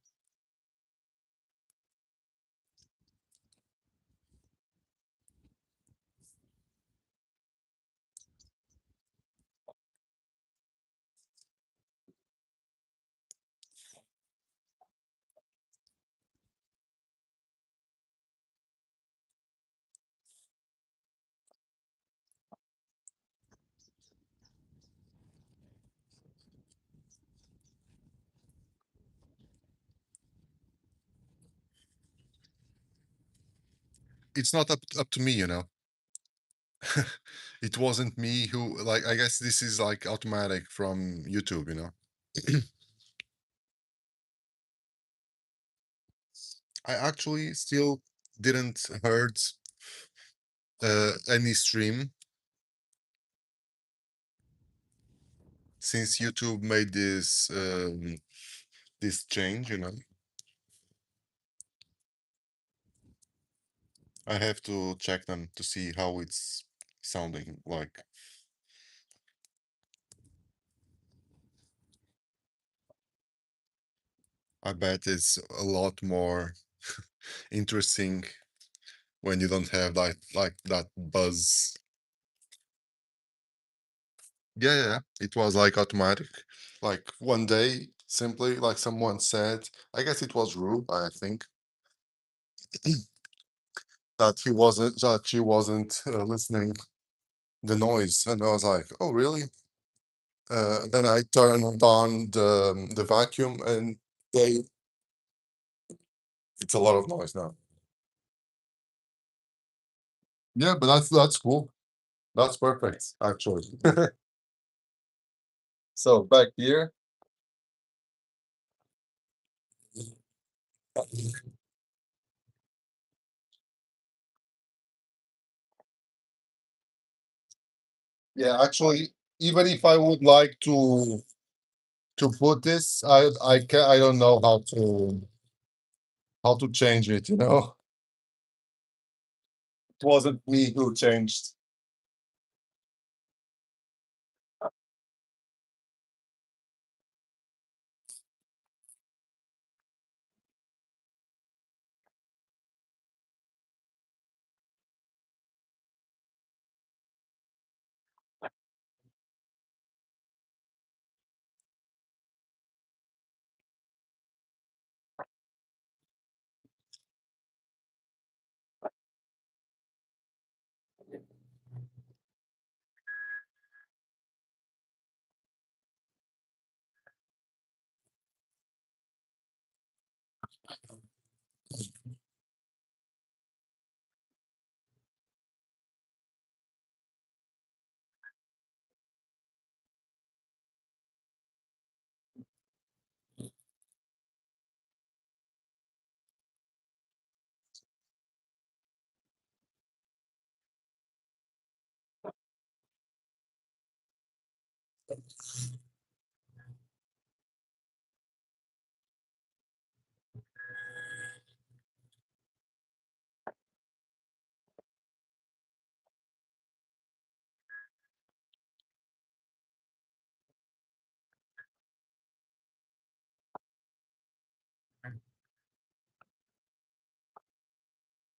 It's not up to me. It wasn't me who, like, I guess this is like automatic from YouTube. I actually still didn't heard any stream since YouTube made this change. I have to check them to see how it's sounding like. I bet it's a lot more interesting when you don't have like that buzz. Yeah, yeah, yeah. It was like automatic. Like one day, simply like someone said, I guess it was Rube, I think, that she wasn't listening the noise, and I was like, oh really? Then I turned on the vacuum, and they it's a lot of noise now. Yeah, but that's cool. That's perfect, actually. So back here, yeah, actually, even if I would like to put this, I don't know how to change it, you know? It wasn't me who changed.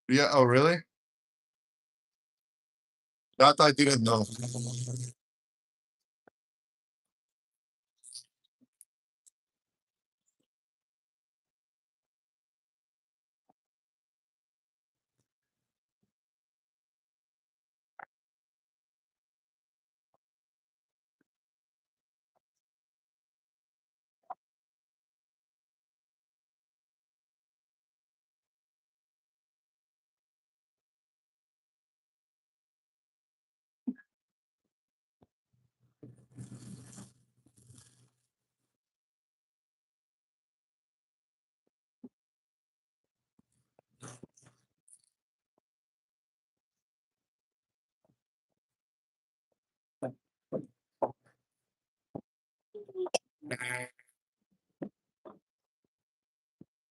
Yeah, oh really? That I didn't know.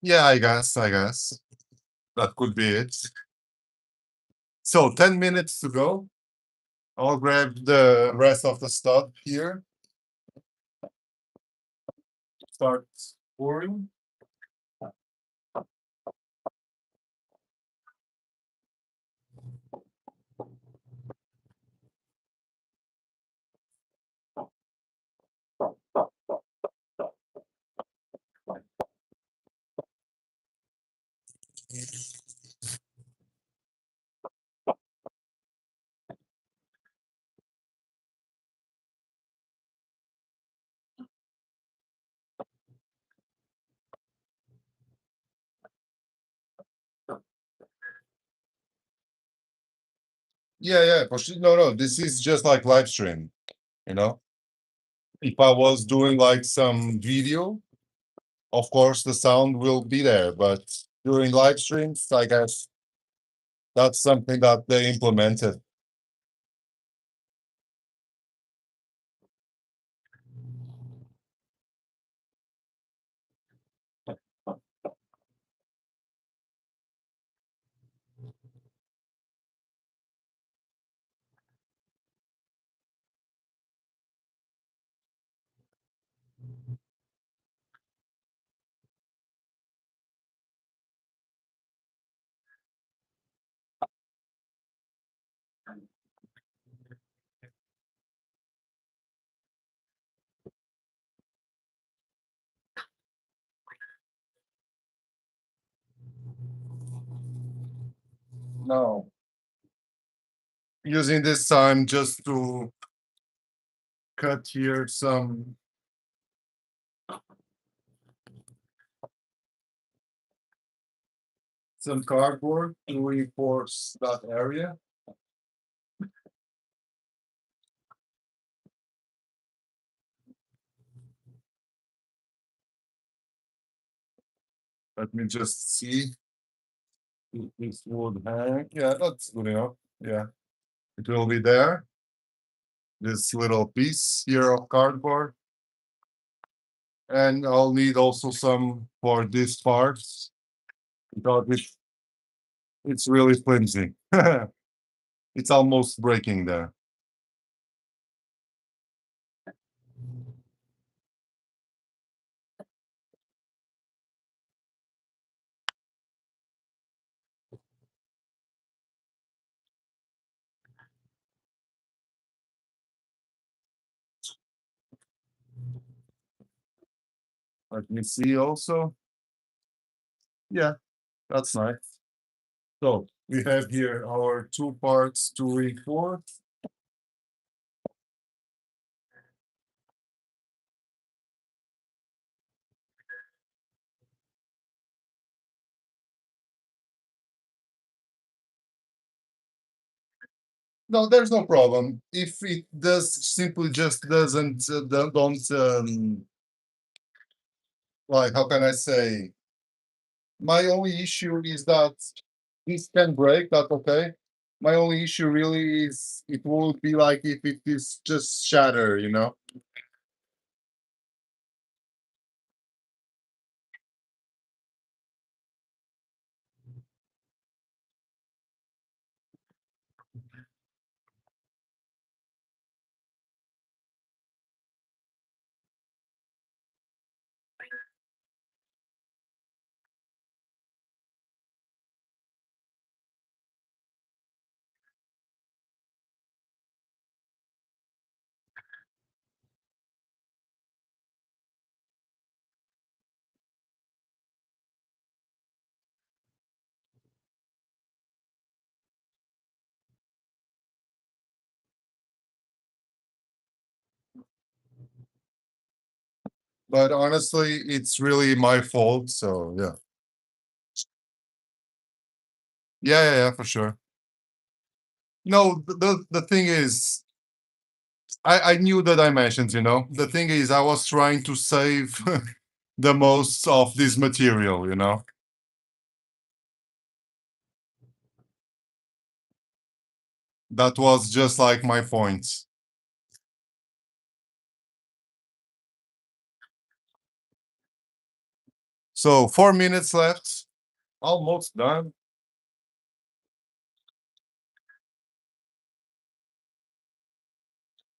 Yeah, I guess. That could be it. So 10 minutes to go. I'll grab the rest of the stuff here. Start pouring. Yeah, yeah. No, no. This is just like live stream, you know? If I was doing like some video, of course the sound will be there, but during live streams, I guess that's something that they implemented. Now, using this time just to cut here some cardboard to reinforce that area. Let me just see if this would hang. Yeah, that's good enough. Yeah, it will be there. This little piece here of cardboard. And I'll need also some for this part because it's really flimsy. It's almost breaking there. Let me see also. Yeah, that's nice. So we have here our two parts to reinforce. No, there's no problem. If it does simply just doesn't don't like how can I say? My only issue is that this can break. That's okay. My only issue really is it will be like if it is just shatter, you know. But honestly, it's really my fault. So yeah, yeah, for sure. No, the thing is, I knew the dimensions. You know, the thing is, I was trying to save the most of this material. You know, that was just like my points. So 4 minutes left, almost done.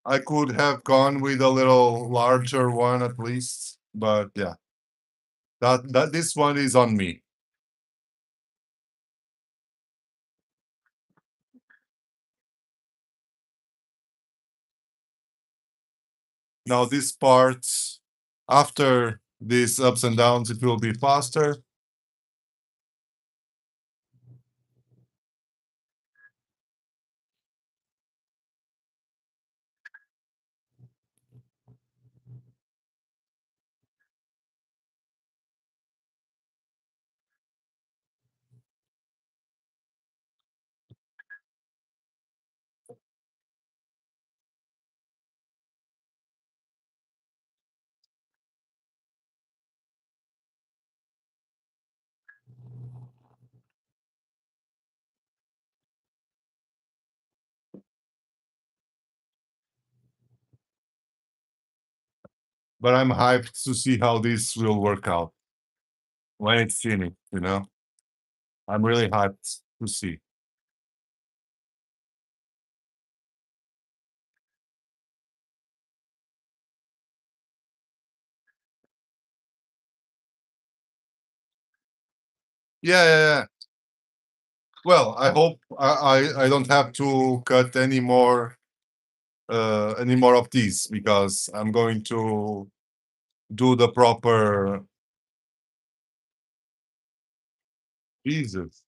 I could have gone with a little larger one at least, but yeah, that this one is on me. Now this part, after these ups and downs, it will be faster. But I'm hyped to see how this will work out when it's finished, you know? I'm really hyped to see. Yeah. Well, I hope I don't have to cut any more of these because I'm going to do the proper pieces.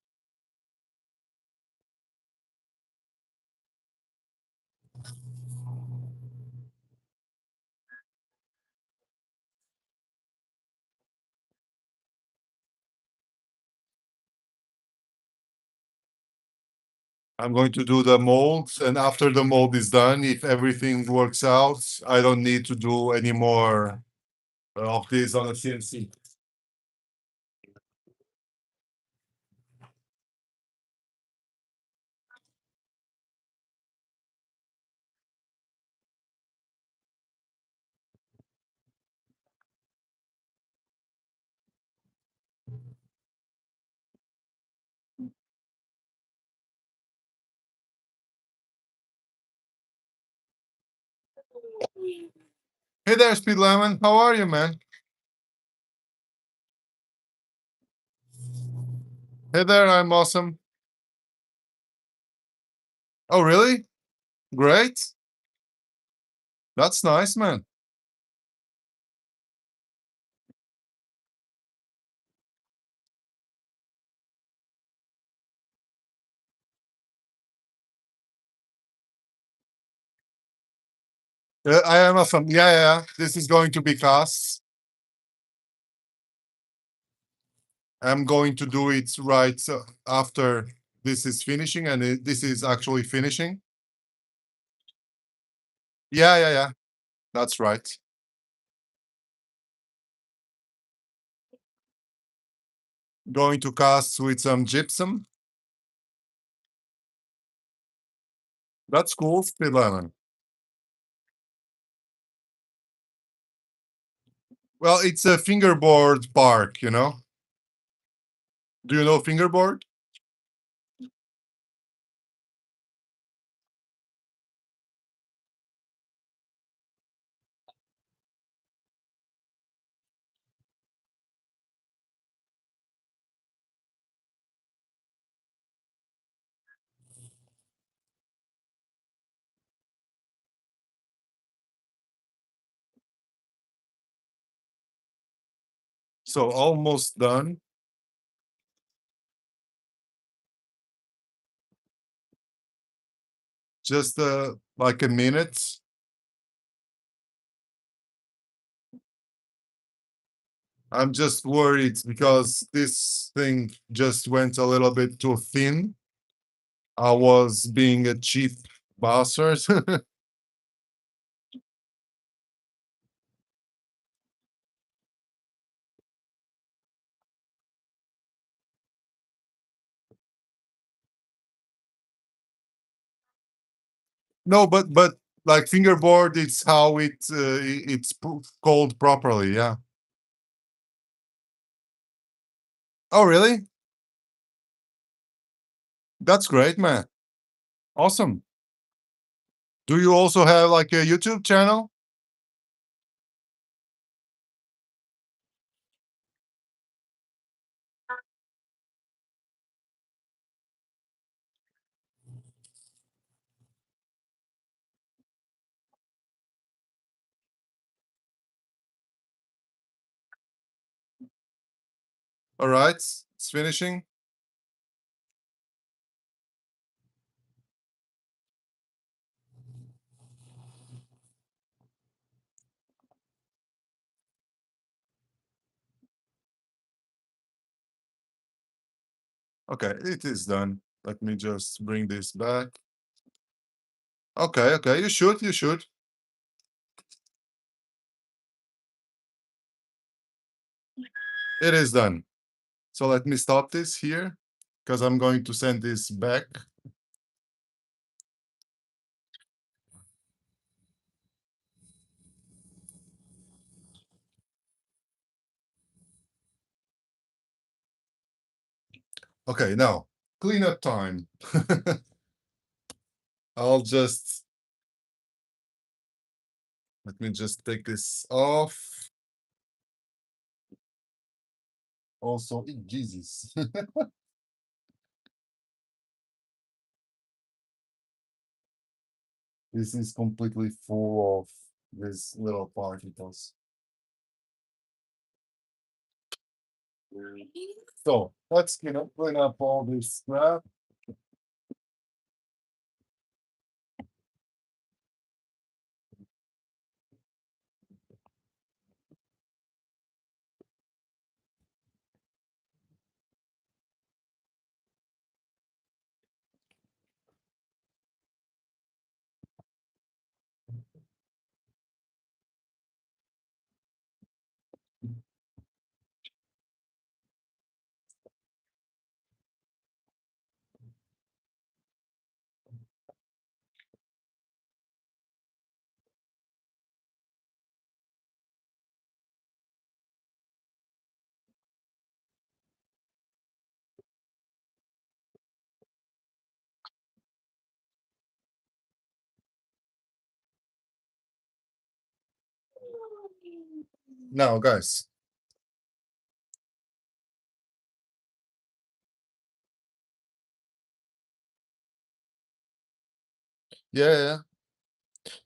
I'm going to do the mold, and after the mold is done, if everything works out, I don't need to do any more of this on a CNC. Hey there, Speed Lemon. How are you, man? Hey there, I'm awesome. Oh, really? Great. That's nice, man. I am awesome. Yeah, yeah, yeah. This is going to be cast. I'm going to do it right after this is finishing, and this is actually finishing. Yeah, yeah, yeah. That's right. Going to cast with some gypsum. That's cool, Speed Lemon. Well, it's a fingerboard park, you know? Do you know fingerboard? So almost done. Just like a minute. I'm just worried because this thing just went a little bit too thin. I was being a cheap bastard. No, but like fingerboard, it's how it's called properly. Yeah. Oh, really? That's great, man. Awesome. Do you also have like a YouTube channel? All right, it's finishing. Okay, it is done. Let me just bring this back. Okay, okay, you should, you should. It is done. So let me stop this here because I'm going to send this back. Okay, now cleanup time. I'll just let me just take this off. Also, Jesus. This is completely full of these little particles. So let's clean up all this crap. Now, guys. Yeah, yeah.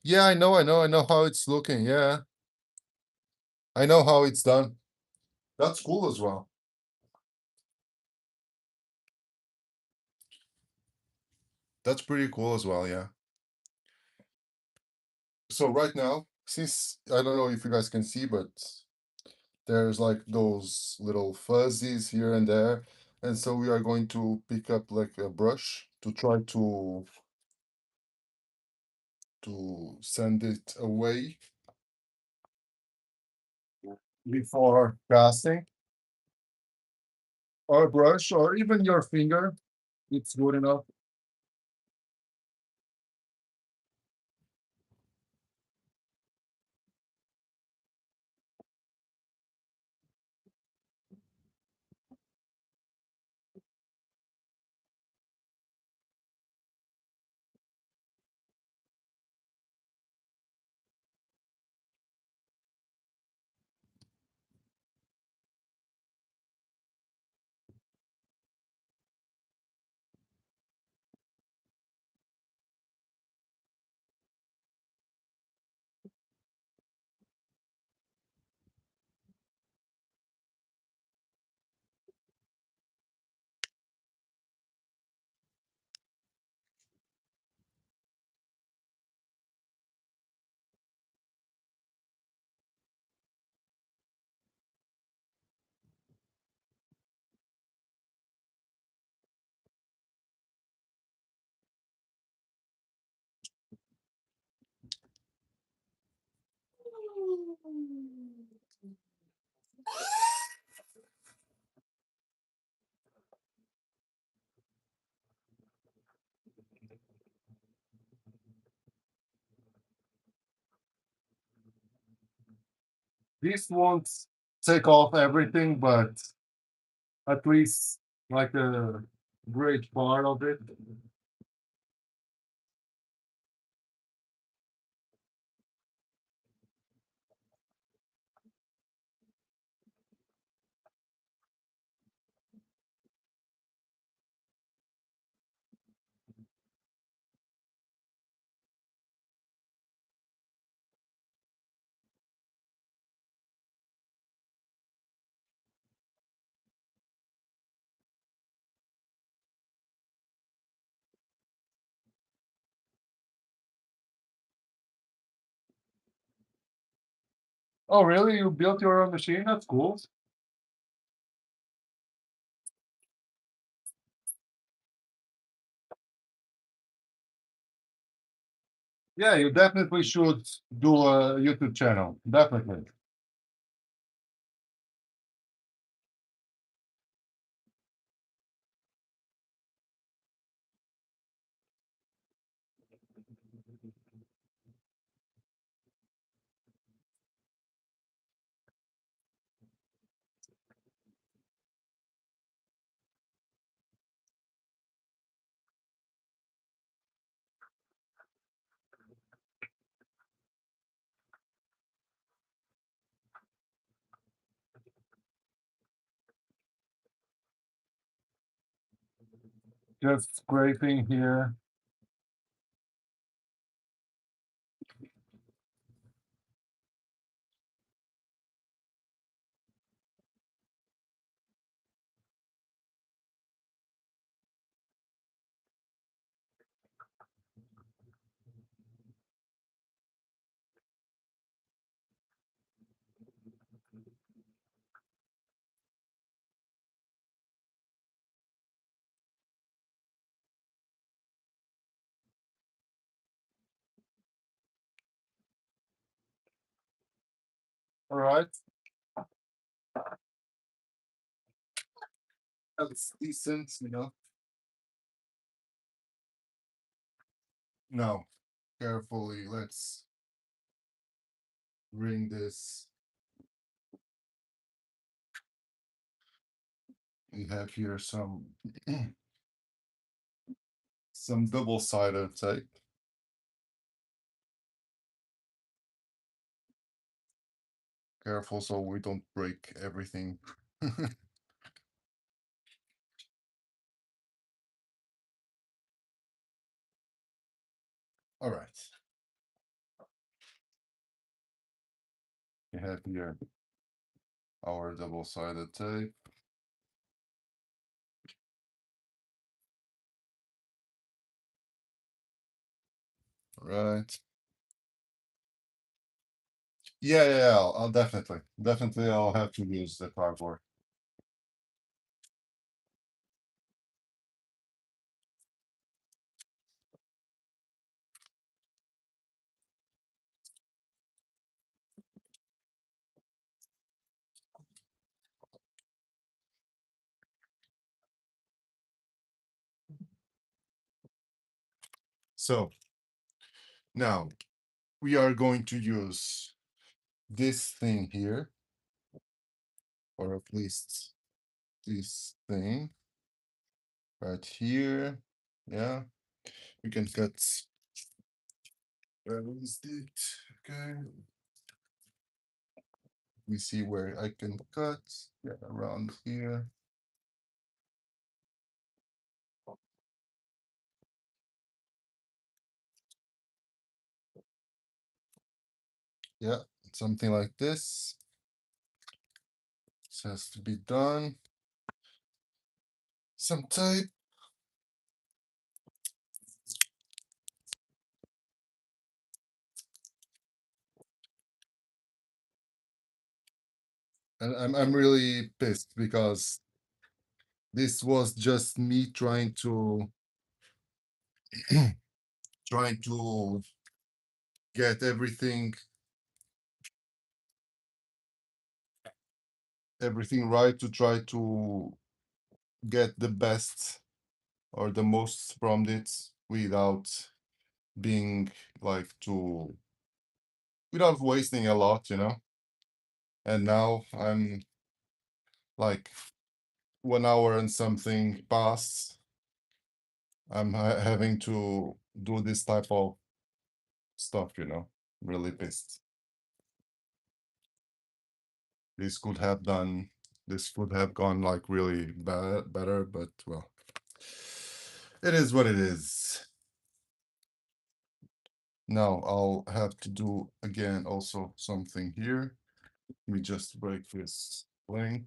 Yeah, I know how it's looking. Yeah, I know how it's done. That's cool as well. That's pretty cool as well, yeah. So right now, since I don't know if you guys can see, but there's like those little fuzzies here and there. And so we are going to pick up like a brush to try to send it away before casting, or a brush, or even your finger. It's good enough. This won't take off everything, but at least like a great part of it. Oh, really? You built your own machine? That's cool. Yeah, you definitely should do a YouTube channel. Definitely. Just scraping here. All right. That's decent, you know. Now, carefully, let's bring this. We have here some double-sided tape. Careful so we don't break everything. All right. We have here our double-sided tape. Right. Yeah, I'll definitely I'll have to use the cardboard. So now we are going to use this thing here, or at least this thing right here. Yeah, we can cut. Where is it? Okay. We see where I can cut. Yeah, around here. Yeah, something like this. This has to be done. Some tape. And I'm really pissed because this was just me trying to trying to get everything right, to try to get the best or the most from it without being like too without wasting a lot, you know. And now I'm like 1 hour and something past. I'm having to do this type of stuff, you know. Really pissed. This could have done. This could have gone like really better, but well, it is what it is. Now I'll have to do again also something here. Let me just break this link.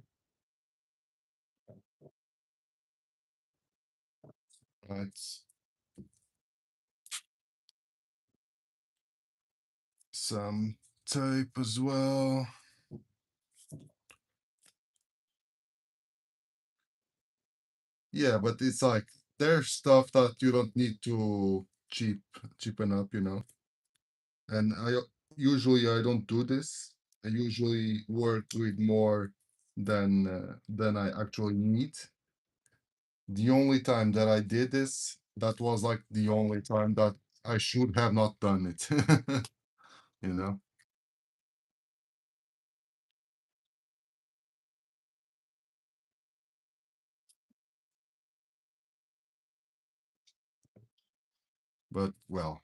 Right. Some tape as well. Yeah, but it's like there's stuff that you don't need to cheapen up, you know. And usually I don't do this. I usually work with more than I actually need. The only time that I did this, that was like the only time that I should have not done it. You know. But well,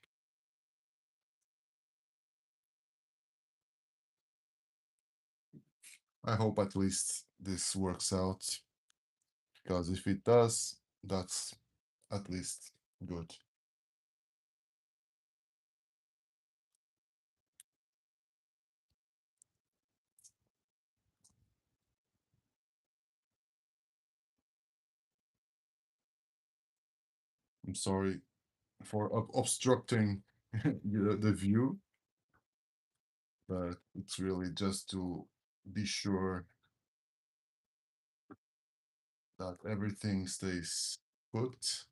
I hope at least this works out, because if it does, that's at least good. I'm sorry for obstructing the view, but it's really just to be sure that everything stays put.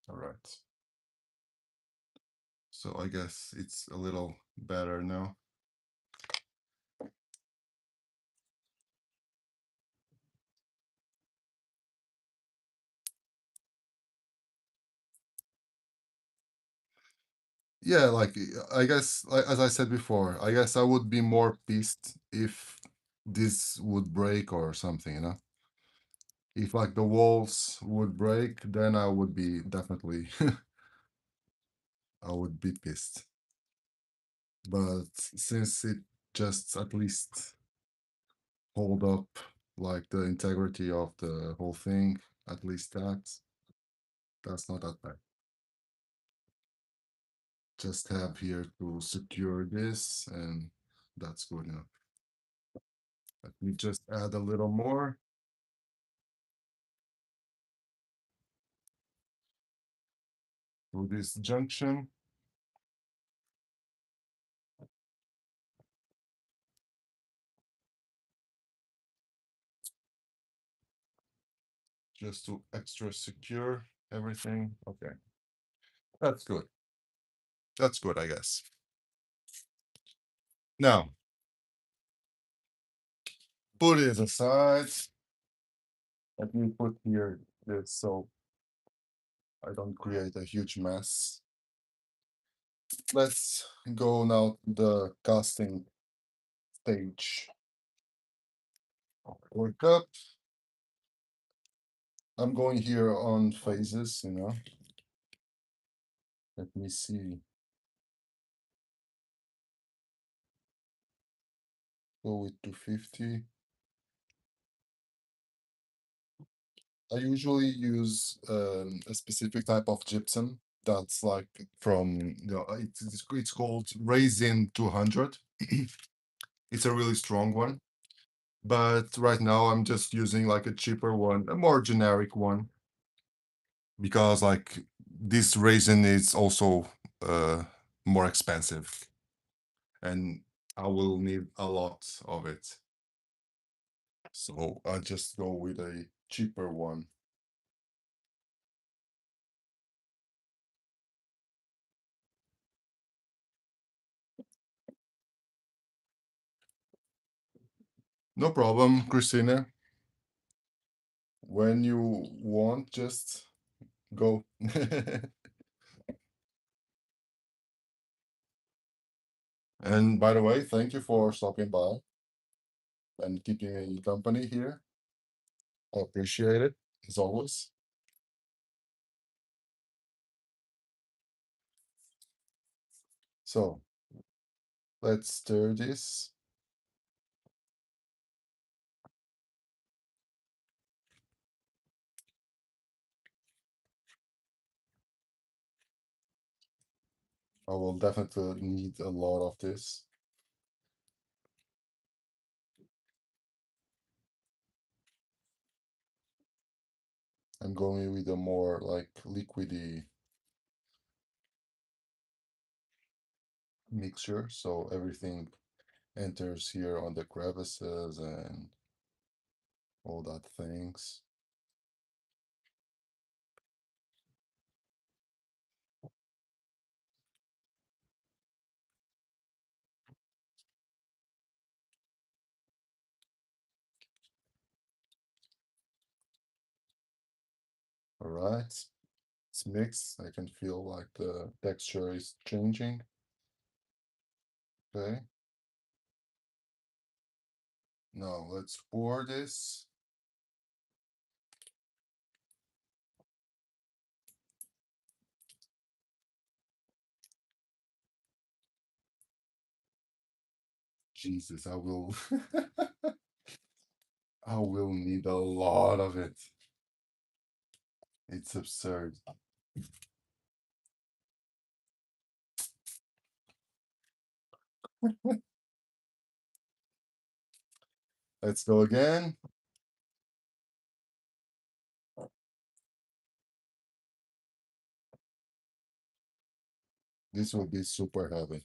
All right. So I guess it's a little better now. Yeah, like I guess, like, as I said before, I guess I would be more pissed if this would break or something, you know. If like the walls would break, then I would be definitely I would be pissed. But since it just at least hold up like the integrity of the whole thing, at least that's not that bad. Just have here to secure this, and that's good enough. Let me just add a little more. To this junction. Just to extra secure everything. Okay, that's good. That's good, I guess. Now, put it aside. Let me put here this so I don't create a huge mess. Let's go now to the casting stage. Work up. I'm going here on phases, you know. Let me see. Go with 250. I usually use a specific type of gypsum that's like from it's called Raisin 200. It's a really strong one, but right now I'm just using like a cheaper one, a more generic one, because like this Raisin is also uh more expensive, and I will need a lot of it. So I just go with a cheaper one. No problem, Christina. When you want, just go. And by the way, thank you for stopping by and keeping me company here. I appreciate it, as always. So let's stir this. I will definitely need a lot of this. I'm going with a more like liquidy mixture, so everything enters here on the crevices and all that things. All right, it's mixed. I can feel like the texture is changing. Okay, now let's pour this. Jesus, I will I will need a lot of it. It's absurd. Let's go again. This will be super heavy.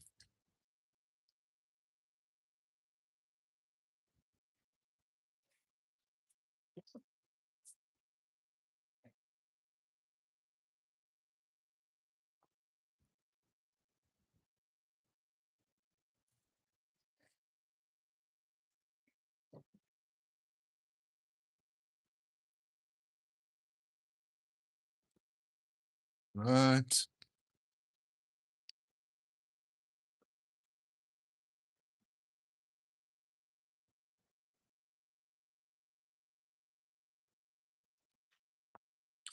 Right.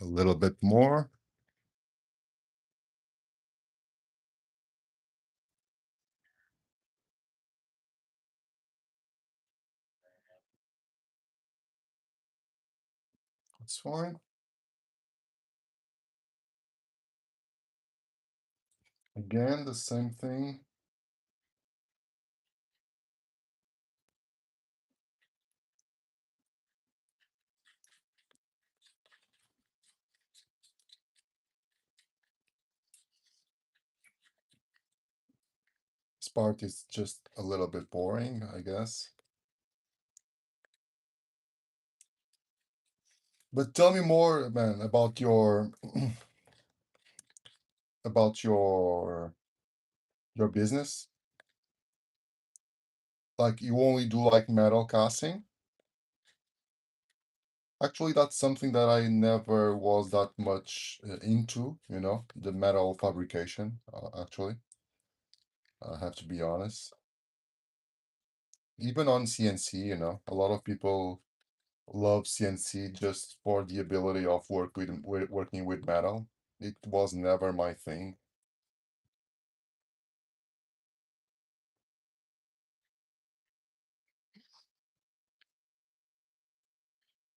A little bit more. That's fine. Again, the same thing. This part is just a little bit boring, I guess. But tell me more, man, about your about your business. Like you only do like metal casting? Actually, that's something that I never was that much into, the metal fabrication, actually. I have to be honest. Even on CNC, a lot of people love CNC just for the ability of working with metal. It was never my thing.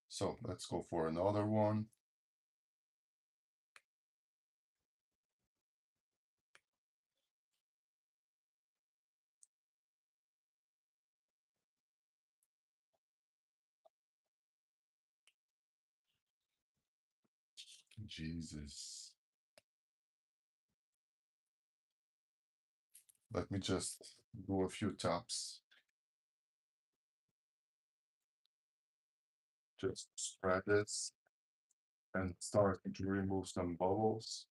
So let's go for another one. Jesus. Let me just do a few taps. Just spread this and start to remove some bubbles.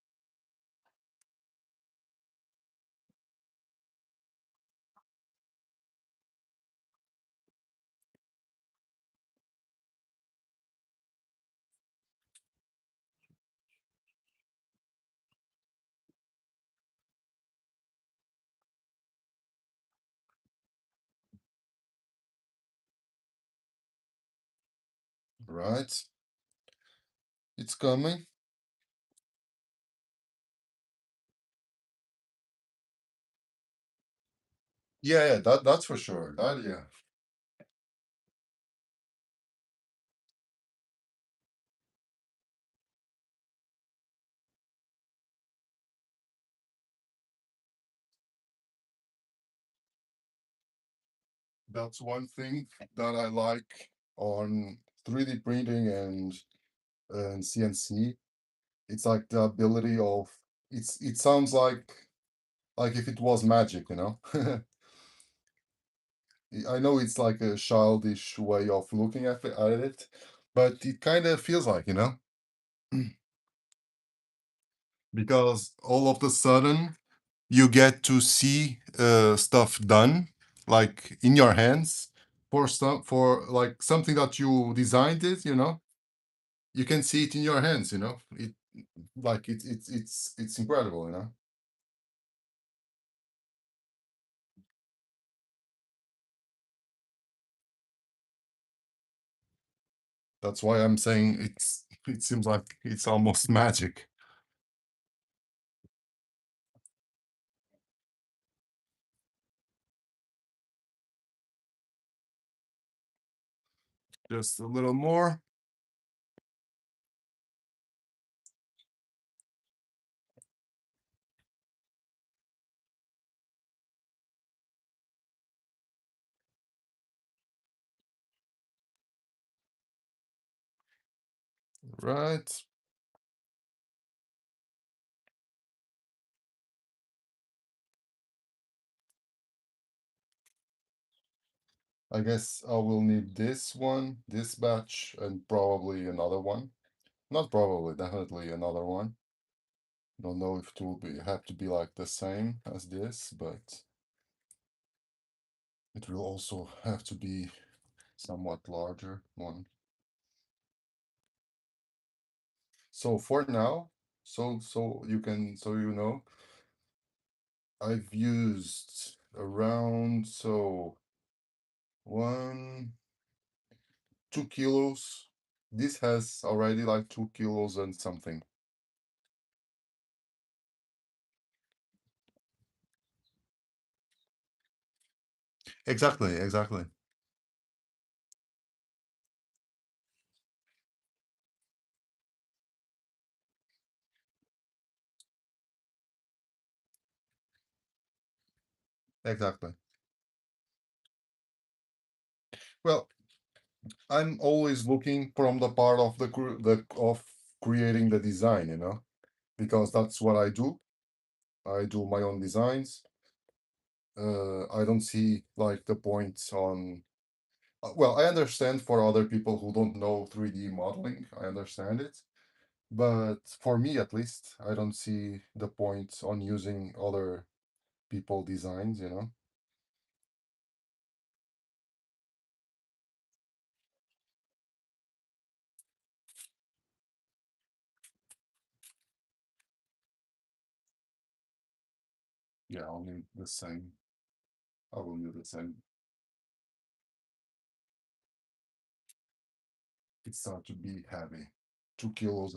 Right? It's coming. Yeah, that's for sure. That yeah. That's one thing that I like on 3D printing and CNC. It's like the ability of it sounds like if it was magic. I know it's like a childish way of looking at it, but it kind of feels like, because all of the sudden you get to see stuff done like in your hands for like something that you designed it. You can see it in your hands. It like it's incredible. That's why I'm saying it seems like it's almost magic. Just a little more. Right. I guess I will need this one, this batch, and probably another one. Not probably, definitely another one. Don't know if it will have to be like the same as this, but it will also have to be somewhat larger one. So for now, so I've used around 1, 2 kilos This has already like 2 kilos and something. Exactly, exactly. Exactly. Well, I'm always looking from the part of of creating the design, because that's what I do. I do my own designs. I don't see like the points on. Well, I understand for other people who don't know 3D modeling, I understand it. But for me, at least, I don't see the point on using other people designs. Yeah, I'll need the same. I will need the same. It starts to be heavy. 2.5 kilos.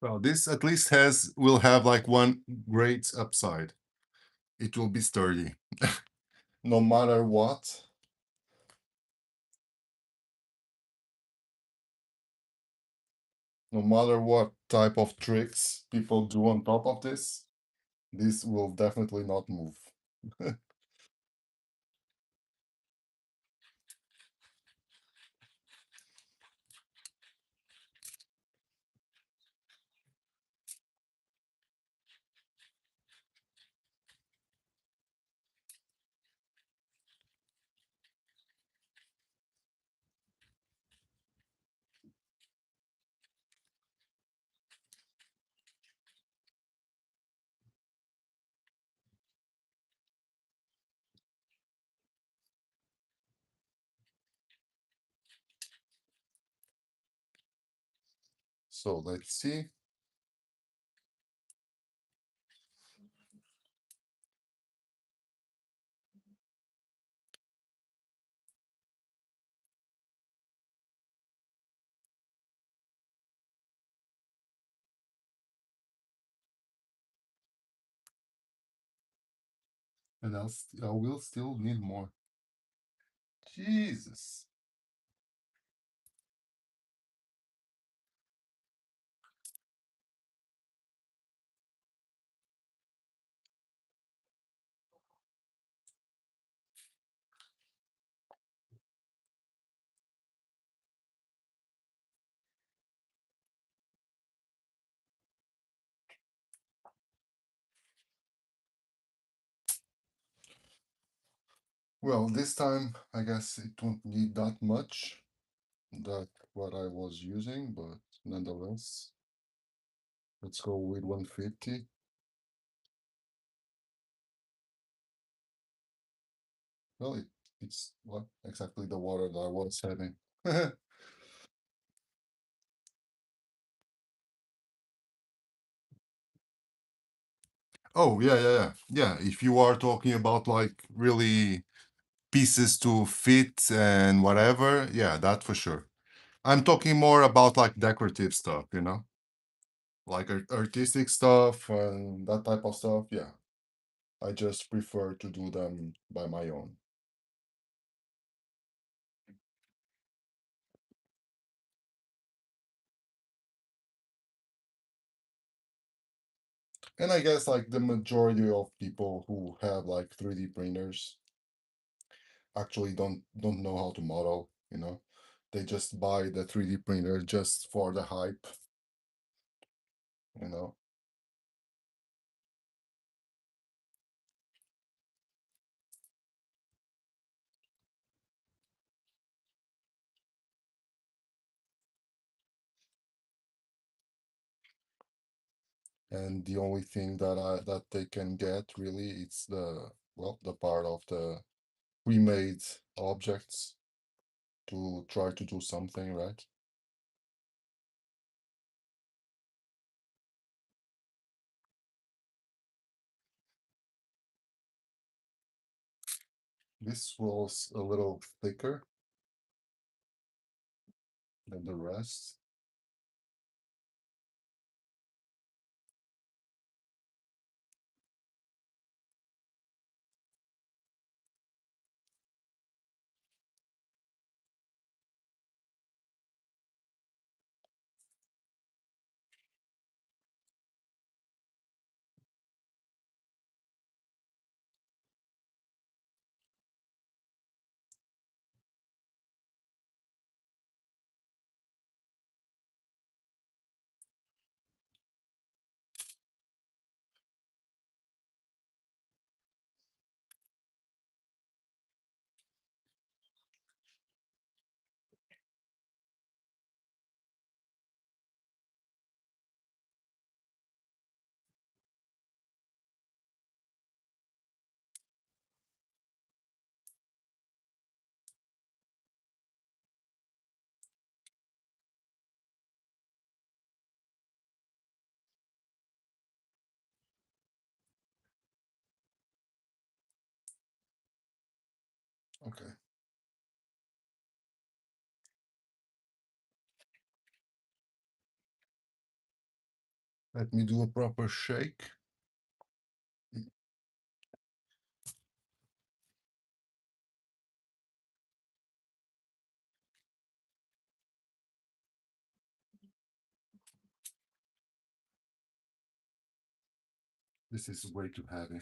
Well, this at least will have like one great upside. It will be sturdy. No matter what. No matter what type of tricks people do on top of this will definitely not move. So let's see. And I will still need more. Jesus. Well, this time I guess it won't need that much. That what I was using, but nonetheless, let's go with 150. Well, it's what exactly the water that I was having. Oh, yeah, yeah, yeah. Yeah, if you are talking about like really pieces to fit and whatever, yeah, that for sure. I'm talking more about like decorative stuff, like artistic stuff and that type of stuff. Yeah, I just prefer to do them by my own. And I guess like the majority of people who have like 3D printers, actually don't know how to model, you know. They just buy the 3D printer just for the hype, you know. And the only thing that they can get really it's the, well, the part of the remade objects to try to do something, right? This was a little thicker than the rest. Okay. Let me do a proper shake. This is way too heavy.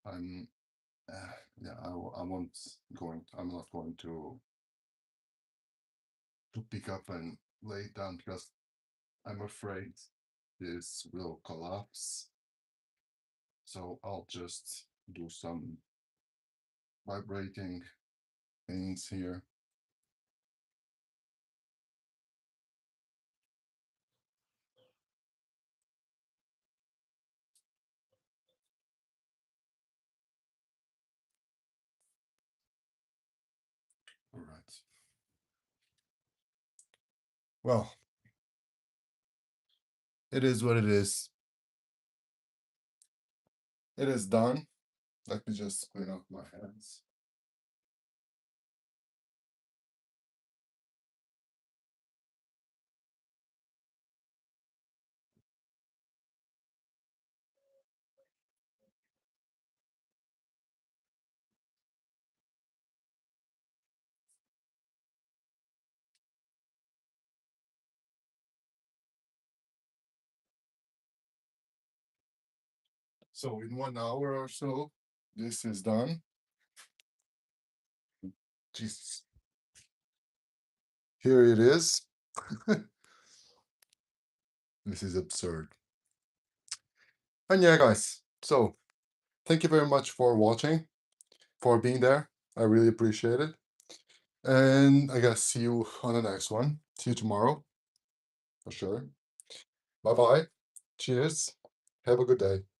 I'm yeah, I won't going I'm not going to pick up and lay it down because I'm afraid this will collapse. So I'll just do some vibrating things here. All right. Well, it is what it is. It is done. Let me just clean up my hands. So in 1 hour or so, this is done. Jesus. Here it is. This is absurd. And yeah, guys. So thank you very much for watching, for being there. I really appreciate it. And I guess see you on the next one. See you tomorrow, for sure. Bye bye. Cheers. Have a good day.